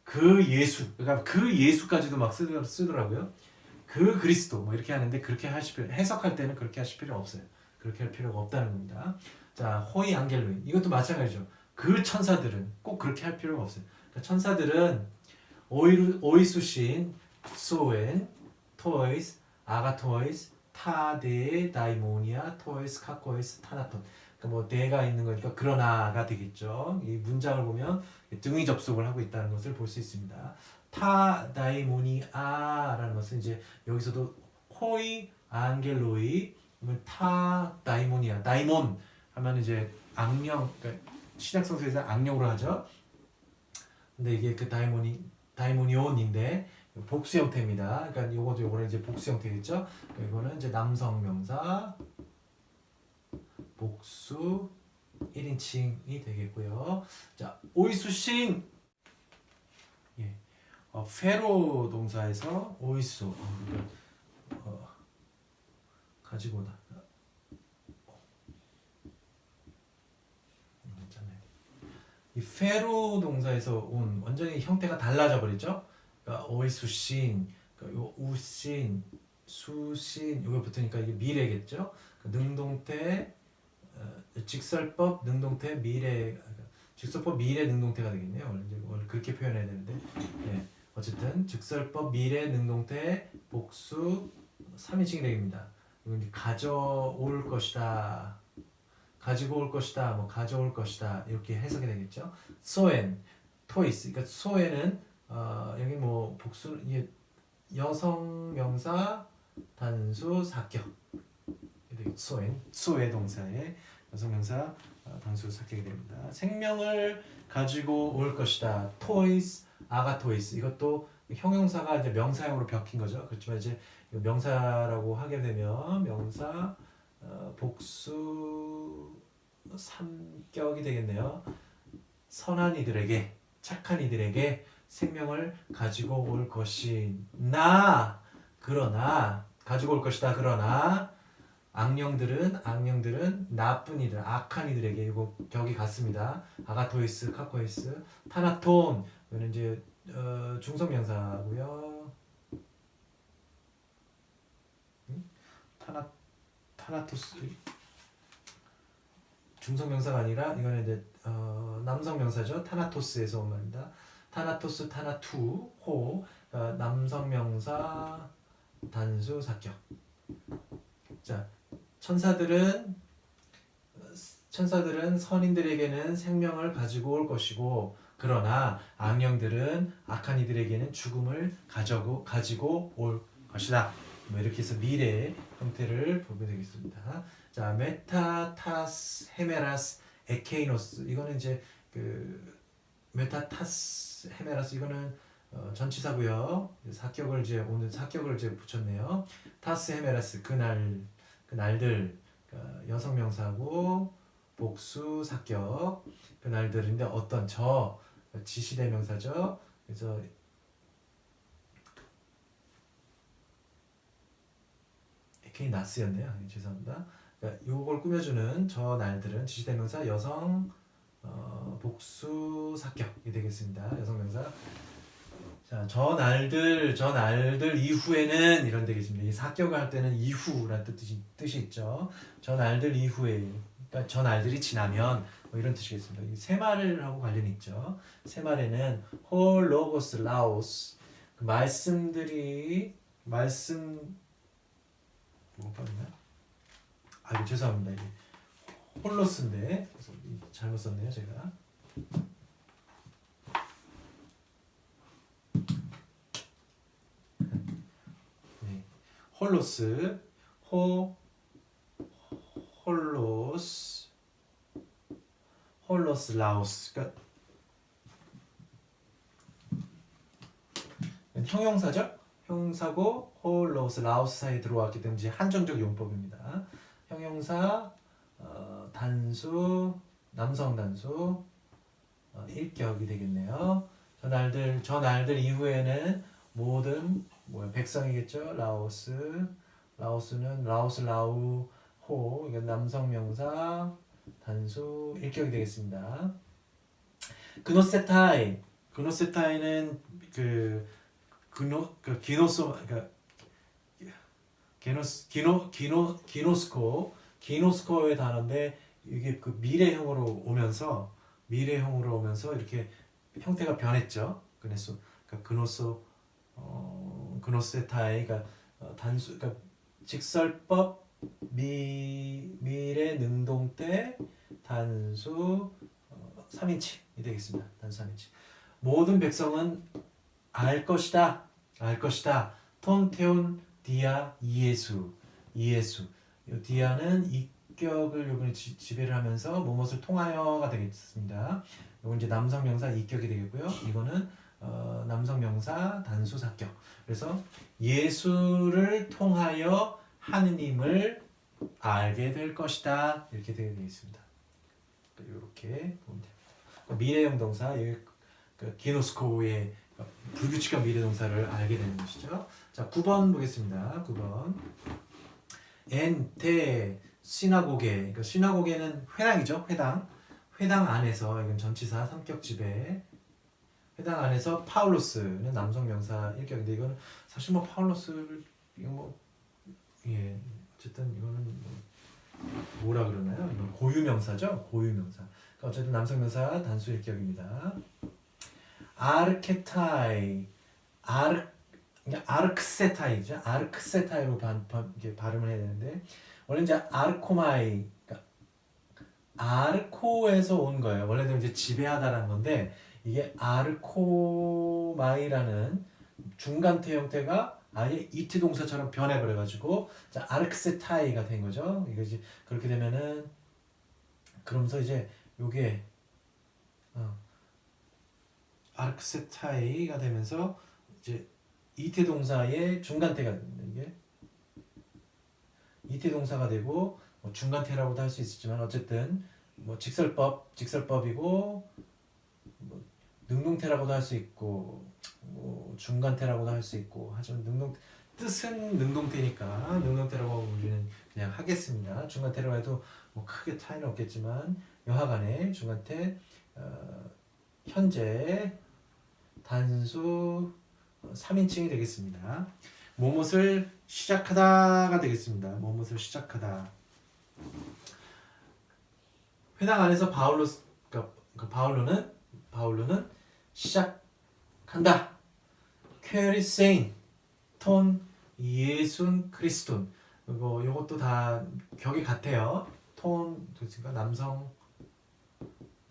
Speaker 1: 그 예수 그러니까 그 예수까지도 막 쓰더라고요. 그 그리스도 뭐 이렇게 하는데 그렇게 하실 필요 해석할 때는 그렇게 하실 필요 없어요. 그렇게 할 필요가 없다는 겁니다. 자, 호이 안겔로인 이것도 마찬가지죠. 그 천사들은 꼭 그렇게 할 필요가 없어요. 그러니까 천사들은 오이수신 소엔 토이스 아가토이스 타데 다이모니아 토이스 카코이스 타나톤 그러니까 뭐 대가 있는 거니까 그러나가 되겠죠. 이 문장을 보면 등위 접속을 하고 있다는 것을 볼 수 있습니다. 타 다이모니아라는 것은 이제 여기서도 호이 안겔로이 타 다이모니아 다이몬 하면 이제 악령 그러니까 신약성서에서 악령으로 하죠. 근데 이게 그 다이모니온인데 복수 형태입니다. 그러니까 요거는 이제 복수 형태겠죠. 이거는 이제 남성 명사 복수 1인칭이 되겠고요. 자, 오이수신 예. 페로 동사에서 오이수 가지고 오다. 이 페로 동사에서 온 완전히 형태가 달라져 버리죠. 그러니까 오이수신, 그러니까 요 우신, 수신 이거 붙으니까 이게 미래겠죠. 그러니까 능동태, 직설법, 능동태, 미래, 직설법, 미래, 능동태가 되겠네요. 원래 그렇게 표현해야 되는데, 네. 어쨌든 직설법, 미래, 능동태, 복수, 3인칭이 되겠습니다. 이건 이제 가져올 것이다. 가지고 올 것이다, 뭐 가져올 것이다 이렇게 해석이 되겠죠. 소엔, 토이스. 그러니까 소엔은 여기 뭐 복수 이게 여성 명사 단수 사격. 소엔, 소의 동사에 여성 명사 단수 사격이 됩니다. 생명을 가지고 올 것이다. 토이스, 아가토이스. 이것도 형용사가 이제 명사형으로 바뀐 거죠. 그렇지만 이제 명사라고 하게 되면 명사 복수 3격이 되겠네요. 선한 이들에게 착한 이들에게 생명을 가지고 올 것이나 그러나 가지고 올 것이다. 그러나 악령들은 나쁜 이들 악한 이들에게 이거 격이 같습니다. 아가토이스 카코이스 타나톤 이거는 이제 중성명사고요. 타나토스 중성명사가 아니라 이거는 이제 남성명사죠. 타나토스에서 온 말입니다. 타나토스 타나투 호 남성명사 단수 사격. 자, 천사들은 선인들에게는 생명을 가지고 올 것이고 그러나 악령들은 악한 이들에게는 죽음을 가지고 올 것이다. 뭐 이렇게 해서 미래의 형태를 보게 되겠습니다. 자, 메타타스 헤메라스 에케이노스 이거는 이제 그 메타타스 헤메라스 이거는 전치사고요. 사격을 이제 붙였네요. 타스 헤메라스 그날들 여성 명사고 복수 사격 그날들인데 어떤 지시대 명사죠. 그래서 에케이나스였네요. 죄송합니다. 그러니까 요걸 꾸며주는 저 날들은 지시대명사 여성 복수 사격이 되겠습니다. 여성명사. 자, 저 날들 이후에는 이런 되겠습니다. 이 사격을 할 때는 이후라는 뜻이 있죠. 저 날들 이후에 그러니까 저 날들이 지나면 뭐 이런 뜻이겠습니다. 이 세말하고 관련이 있죠. 세말에는 홀 로고스 라오스 그 말씀 뭐 빠졌나? 아 이거 죄송합니다. 이게 홀로스인데 그래서 잘못 썼네요 제가. 네. 홀로스 홀로스 라오스 그러니까 형용사죠? 형용사고 홀로스 라오스 사이에 들어왔기 때문에 이제 한정적 용법입니다. 형용사 단수 남성 단수 일격이 되겠네요. 저 날들 이후에는 모든 백성이겠죠. 라오스는 라오스 라우 호 이건 남성 명사 단수 일격이 되겠습니다. 그노세타이는 기노스코의 단어인데 이게 그 미래형으로 오면서 이렇게 형태가 변했죠. 그래서 그노세타이가 단수 그러니까 직설법 미래 능동태 단수 3인칭이 되겠습니다. 단수 3인칭. 모든 백성은 알 것이다. 톤테온 디아 이예수. 이 디아는 이격을 요번에 지배를 하면서 무엇을 통하여가 되겠습니다. 이건 이제 남성명사 이격이 되겠고요. 이거는 남성명사 단수 사격. 그래서 예수를 통하여 하느님을 알게 될 것이다. 이렇게 되겠습니다. 이렇게 보면 됩니다. 미래형 동사 기노스코의 불규칙한 미래동사를 알게 되는 것이죠. 자, 9번 보겠습니다. 9번. 엔테 시나고게. 그러니까 시나고게는 회당이죠. 회당 안에서 이건 전치사 삼격 지배. 회당 안에서 파울로스는 남성 명사 일격인데 이거는 사실 뭐 파울로스를 어쨌든 이거는 뭐라 그러나요? 이건 고유명사죠. 고유명사. 그러니까 어쨌든 남성 명사 단수 일격입니다. 아르크세타이죠. 아르크세타이로 이렇게 발음을 해야 되는데 원래 이제 아르코마이, 그러니까 아르코에서 온 거예요. 원래는 이제 지배하다라는 건데 이게 아르코마이라는 중간태 형태가 아예 이티 동사처럼 변해버려가지고 아르크세타이가 된 거죠. 이거 이제 그렇게 되면은 그러면서 이제 요게 아르크세타이가 되면서 이제 이태 동사의 중간태가 됩니다. 이게 이태 동사가 되고 뭐 중간태라고도 할 수 있지만 어쨌든 뭐 직설법이고 뭐 능동태라고도 할 수 있고 뭐 중간태라고도 할 수 있고 하지만 뜻은 능동태니까 능동태라고 우리는 그냥 하겠습니다. 중간태라고 해도 뭐 크게 차이는 없겠지만 여하간에 중간태 현재 단수 3인칭이 되겠습니다. 무엇을 시작하다가 되겠습니다. 무엇을 시작하다. 회당 안에서 바울로는 시작한다. 퀘리세인 톤 예순 크리스톤. 이것도 다 격이 같아요. 톤 그러니까 남성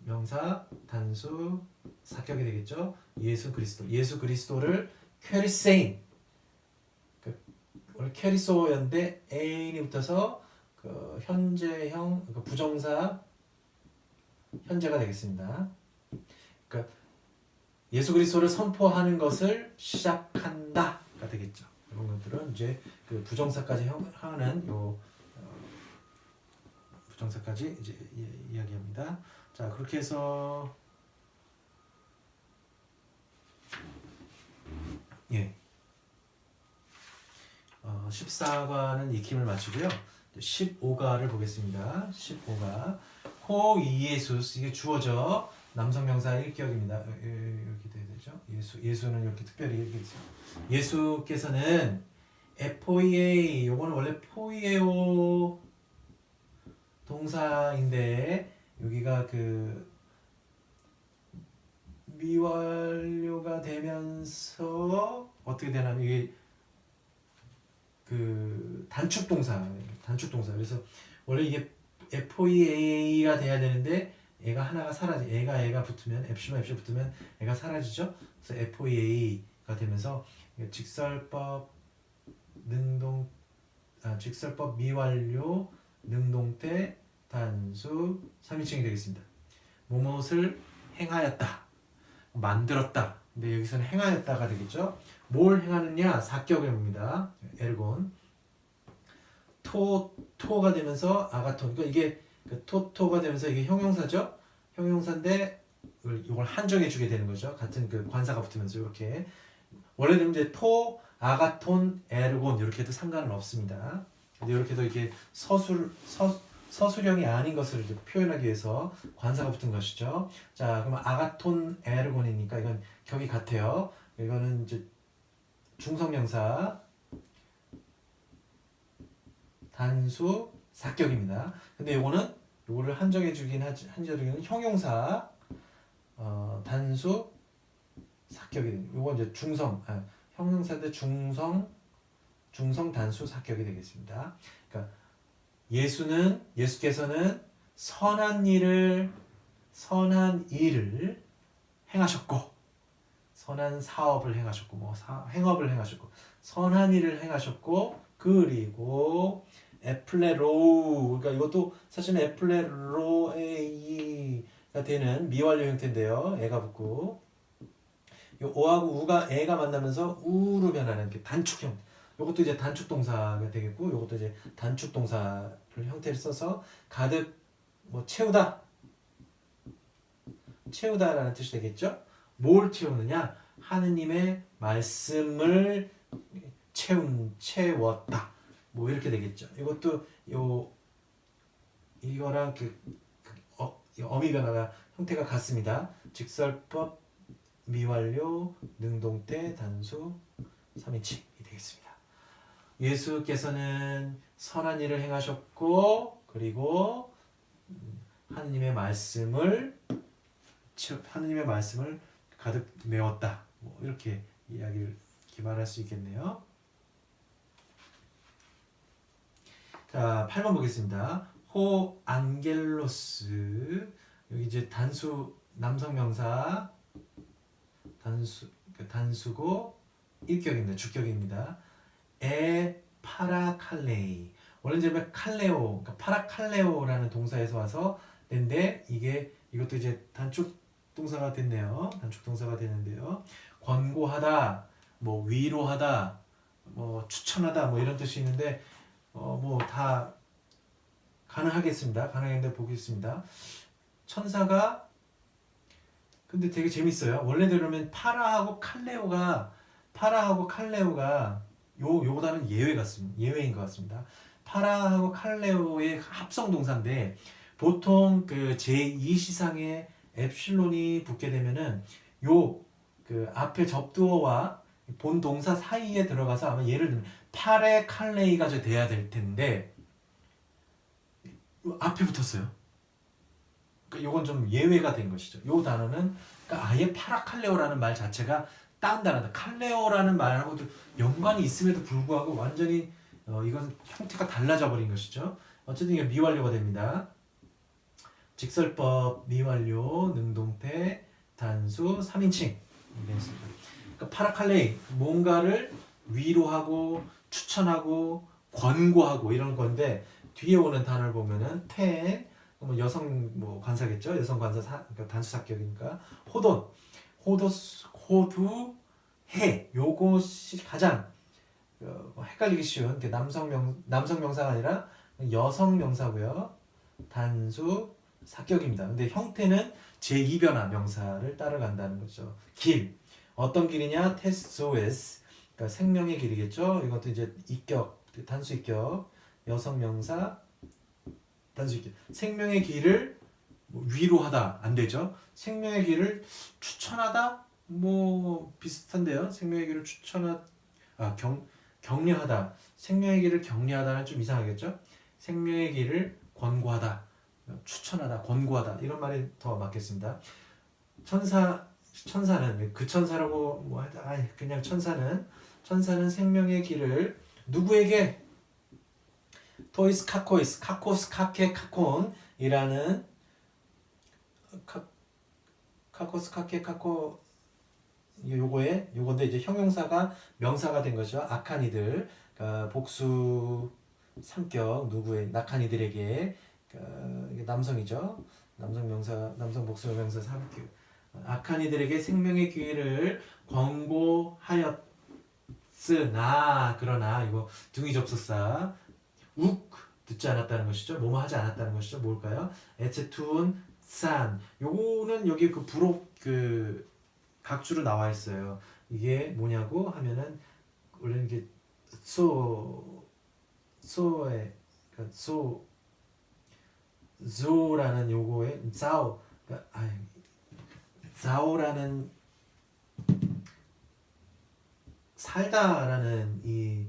Speaker 1: 명사 단수 사격이 되겠죠. 예수 그리스도를 퀘리세인 원래 퀘리소였는데 에인이 붙어서 그 현재형 부정사 현재가 되겠습니다. 그러니까 예수 그리스도를 선포하는 것을 시작한다가 되겠죠. 이런 것들은 이제 그 부정사까지 하는 요 부정사까지 이제 이야기합니다. 자, 그렇게 해서 14과는 익힘을 마치고요. 15가를 보겠습니다. 15가 호이예수스 이게 주어져 남성 명사 일격입니다. 이렇게 돼야 되죠. 예수는 이렇게 특별히 이렇게 있어요. 예수께서는 에포이에이 요거는 원래 포이에오 동사인데 여기가 그 미완료가 되면서 어떻게 되냐면 이게 그 단축 동사. 그래서 원래 이게 FOEAA가 돼야 되는데 애가 하나가 사라지. 애가 붙으면 엡실론 붙으면 애가 사라지죠. 그래서 FOEA가 되면서 직설법 직설법 미완료 능동태 단수 3인칭이 되겠습니다. 무엇을 행하였다, 만들었다. 근데 여기서는 행하였다가 되겠죠. 뭘 행하느냐? 사격입니다. 에르곤. 토가 되면서 아가톤. 그러니까 이게 그 토가 되면서 이게 형용사죠. 형용사인데 이걸 한정해 주게 되는 거죠. 같은 그 관사가 붙으면서 이렇게. 원래는 이제 아가톤, 에르곤 이렇게 해도 상관은 없습니다. 근데 이렇게 해도 이게 서술형이 아닌 것을 이제 표현하기 위해서 관사가 붙은 것이죠. 자, 그러면 아가톤, 에르곤이니까 이건 격이 같아요. 이거는 이제 중성명사 단수 사격입니다. 근데 요거를 한정해 주긴 한정해주기는 형용사 단수 사격이 됩니다. 요건 이제 형용사인데 중성 단수 사격이 되겠습니다. 그러니까 예수께서는 선한 일을 행하셨고, 선한 사업을 행하셨고, 행업을 행하셨고, 선한 일을 행하셨고, 그리고 에플레로, 그러니까 이것도 사실은 에플레로에이가 되는 미완료 형태인데요. 애가 붙고, 요 오하고 우가 애가 만나면서 우로 변하는 단축형. 이것도 이제 단축 동사가 되겠고, 이것도 이제 단축 동사를 형태를 써서 가득 채우다라는 뜻이 되겠죠. 뭘 채우느냐? 하느님의 말씀을 채웠다. 이렇게 되겠죠. 이것도 이거랑 어미 변화가 형태가 같습니다. 직설법 미완료 능동태 단수 3인칭이 되겠습니다. 예수께서는 선한 일을 행하셨고, 그리고 하느님의 말씀을 가득 메웠다. 이렇게 이야기를 말할 수 있겠네요. 자, 8번 보겠습니다. 호 안겔로스. 여기 이제 단수 남성명사 단수고 일격입니다. 주격입니다. 에 파라칼레이. 원래 이제 칼레오, 그러니까 파라칼레오라는 동사에서 와서 는데 이것도 이제 단축 동사가 됐네요. 단축 동사가 되는데요. 권고하다, 위로하다, 추천하다, 이런 뜻이 있는데 다 가능하겠습니다. 가능한데 보겠습니다. 천사가 근데 되게 재밌어요. 원래대로면 파라하고 칼레오가 요 단어는 예외인 것 같습니다. 파라하고 칼레오의 합성 동사인데 보통 그 제2시상에 엡실론이 붙게 되면은 그 앞에 접두어와 본 동사 사이에 들어가서 아마 예를 들면 파레 칼레이가 돼야 될 텐데 앞에 붙었어요. 그러니까 요건 좀 예외가 된 것이죠. 요 단어는 그러니까 아예 파라칼레오라는 말 자체가 딴 단어다. 칼레오라는 말하고도 연관이 있음에도 불구하고 완전히 이건 형태가 달라져 버린 것이죠. 어쨌든 이게 미완료가 됩니다. 직설법 미완료 능동태 단수 3인칭 되겠습니다. 그러니까 파라칼레이 뭔가를 위로하고 추천하고 권고하고 이런 건데 뒤에 오는 단어를 보면은 여성 관사겠죠. 여성 관사 그러니까 단수 사격이니까 호두해 요것이 가장 헷갈리기 쉬운 남성 명사가 아니라 여성 명사고요. 단수 사격입니다. 근데 형태는 제2변화 명사를 따라간다는 거죠. 길 어떤 길이냐? 테스토에스 그러니까 생명의 길이겠죠. 이것도 이제 단수 입격 여성 명사 단수 입격 생명의 길을 위로하다 안 되죠. 생명의 길을 추천하다 비슷한데요. 생명의 길을 격려하다 생명의 길을 격려하다는 좀 이상하겠죠. 생명의 길을 권고하다, 추천하다, 권고하다 이런 말이 더 맞겠습니다. 천사는 그 천사라고 뭐 하다 그냥 천사는 생명의 길을 누구에게 토이스 카코이스 카코스 카케 카콘이라는 카코스 카케 카코 요건데 이제 형용사가 명사가 된 거죠. 악한 이들, 그러니까 복수 삼격 누구의 낙한 이들에게 이게 남성이죠. 남성 명사, 남성 복수 명사 삼격. 악한 이들에게 생명의 기회를 권고하였으나 그러나 이거 등위 접속사 욱 듣지 않았다는 것이죠. 뭐뭐 하지 않았다는 것이죠. 뭘까요? 에체툰 산. 요거는 여기 그 부록 그 각주로 나와 있어요. 이게 뭐냐고 하면은 원래는 이게 소의 그러니까 조라는 요거에 자오 그러니까 자오라는 살다라는 이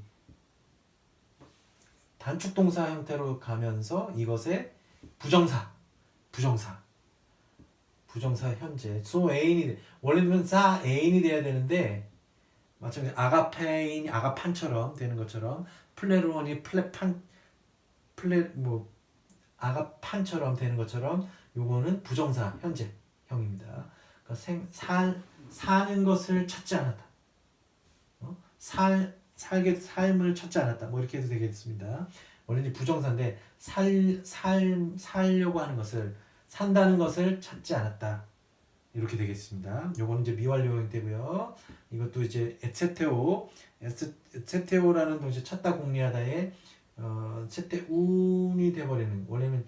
Speaker 1: 단축 동사 형태로 가면서 이것의 부정사 현재 소 애인이 원래는 사 애인이 돼야 되는데 마찬가지 아가페인 아가판처럼 되는 것처럼 플레루온이 플레뭐 아가판처럼 되는 것처럼 요거는 부정사 현재형입니다. 그러니까 사는 것을 찾지 않았다. 삶을 찾지 않았다. 뭐 이렇게 해도 되겠습니다. 원래는 부정사인데 살려고 하는 것을 산다는 것을 찾지 않았다. 이렇게 되겠습니다. 요거는 이제 미완료 형태고요. 이것도 이제 에체테오라는 동시에 찾다 공리하다에 체테운이 돼버리는 원래는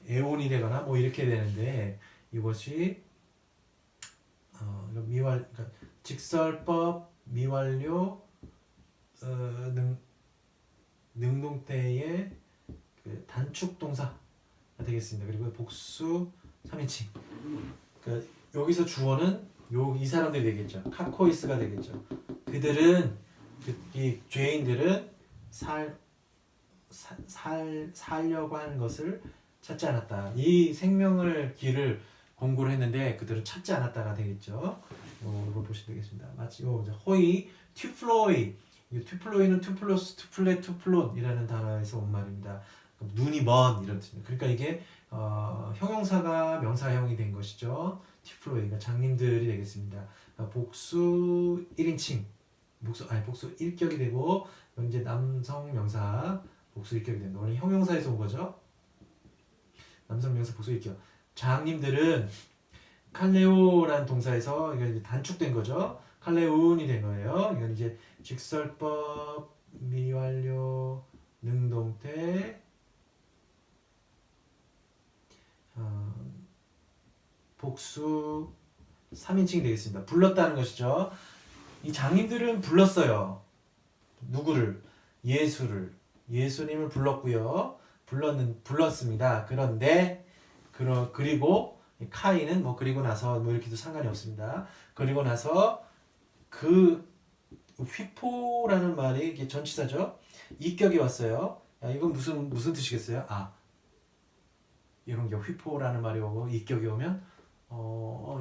Speaker 1: 에온이 되거나 뭐 이렇게 되는데 이것이 그러니까 직설법 미완료 능동태의 그 단축 동사가 되겠습니다. 그리고 복수 3인칭. 그러니까 여기서 주어는 이 사람들이 되겠죠. 카코이스가 되겠죠. 그들은 이 죄인들은 살려고 하는 것을 찾지 않았다. 이 생명을 길을 공고를 했는데 그들은 찾지 않았다가 되겠죠. 이거 보시면 되겠습니다. 마치 호이 튜플로이 튜플로이는 투플러스 투플레 투플론이라는 단어에서 온 말입니다. 눈이 먼 이런 뜻입니다. 그러니까 이게 형용사가 명사형이 된 것이죠. 튜플로이가 장님들이 되겠습니다. 복수 1인칭 복수 1격이 되고 이제 남성 명사 복수 1격이 됩니다. 원래 형용사에서 온 거죠. 남성 명사 복수 1격. 장님들은 칼레오라는 동사에서 이게 이제 단축된 거죠. 칼레운이 된 거예요. 이건 이제 직설법 미완료 능동태 복수 3인칭이 되겠습니다. 불렀다는 것이죠. 이 장님들은 불렀어요. 누구를? 예수님을 불렀고요. 불렀습니다. 그런데 그리고 카인은 뭐 그리고 나서 뭐 이렇게도 상관이 없습니다. 그리고 나서 그 휘포라는 말이 이게 전치사죠. 이격이 왔어요. 야, 이건 무슨 뜻이겠어요? 이런 게 휘포라는 말이 오고 이격이 오면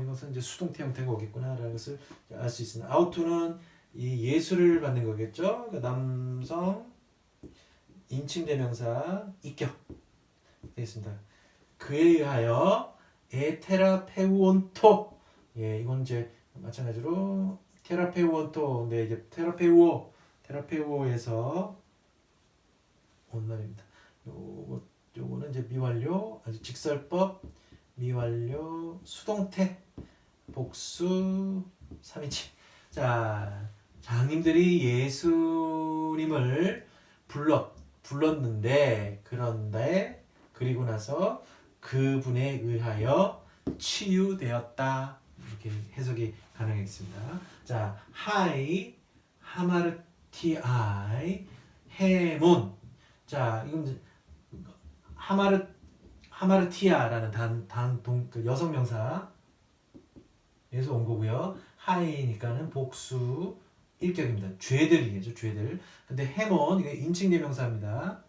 Speaker 1: 이것은 이제 수동태 형태가 오겠구나라는 것을 알 수 있습니다. 아우투는 이 예수를 받는 거겠죠. 그러니까 남성 인칭대명사 이격 되겠습니다. 그에 의하여 에테라페우온토 이건 이제 마찬가지로 테라페우온토인데 이제 테라페우오에서 온 말입니다. 요거는 이제 미완료 아주 직설법 미완료 수동태 복수 3인칭. 자, 장님들이 예수님을 불렀는데 그런데 그리고 나서 그분에 의하여 치유되었다. 이렇게 해석이 가능하겠습니다. 자, 하마르티아이 해몬. 자, 이건 하마르티아라는 그 여성 명사에서 온 거고요. 하이니까는 복수 1격입니다. 죄들이겠죠, 죄들. 근데 해몬 이게 인칭 대명사입니다.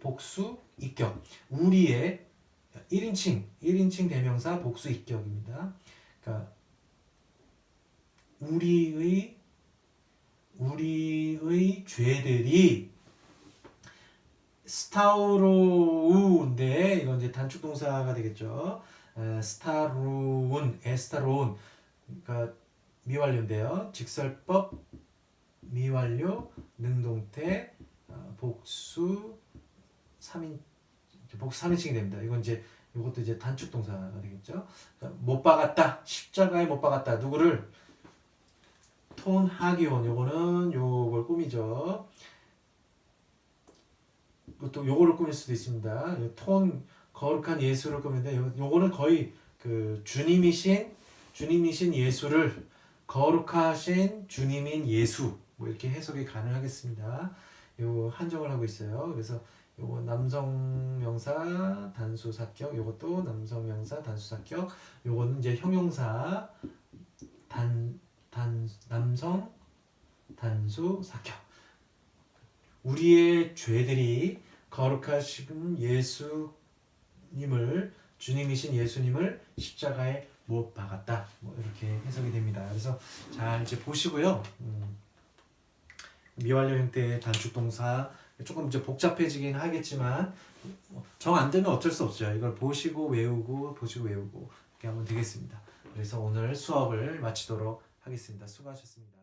Speaker 1: 복수 이격. 우리의 1인칭 대명사 복수 이격입니다. 그러니까 우리의 죄들이 스타우로우인데 이건 이제 단축 동사가 되겠죠. 스타루운, 에스타로운. 그러니까 미완료인데요. 직설법 미완료 능동태 복수 3인칭이 됩니다. 이건 이제 이것도 이제 단축 동사가 되겠죠. 그러니까 못 박았다. 십자가에 못 박았다. 누구를? 톤 하기온. 요거는 요걸 꾸미죠. 또 요거를 꾸밀 수도 있습니다. 톤 거룩한 예수를 꾸미는데 요거는 거의 그 주님이신 예수를 거룩하신 주님인 예수 뭐 이렇게 해석이 가능하겠습니다. 요 한정을 하고 있어요. 그래서 요거 남성 명사 단수 사격, 요것도 남성 명사 단수 사격, 요거는 이제 형용사 남성 단수 사격. 우리의 죄들이 거룩하신 예수님을 주님이신 예수님을 십자가에 못 박았다. 뭐 이렇게 해석이 됩니다. 그래서 잘 이제 보시고요. 미완료 형태의 단축 동사 조금 이제 복잡해지긴 하겠지만 정 안 되면 어쩔 수 없죠. 이걸 보시고 외우고 이렇게 하면 되겠습니다. 그래서 오늘 수업을 마치도록 하겠습니다. 수고하셨습니다.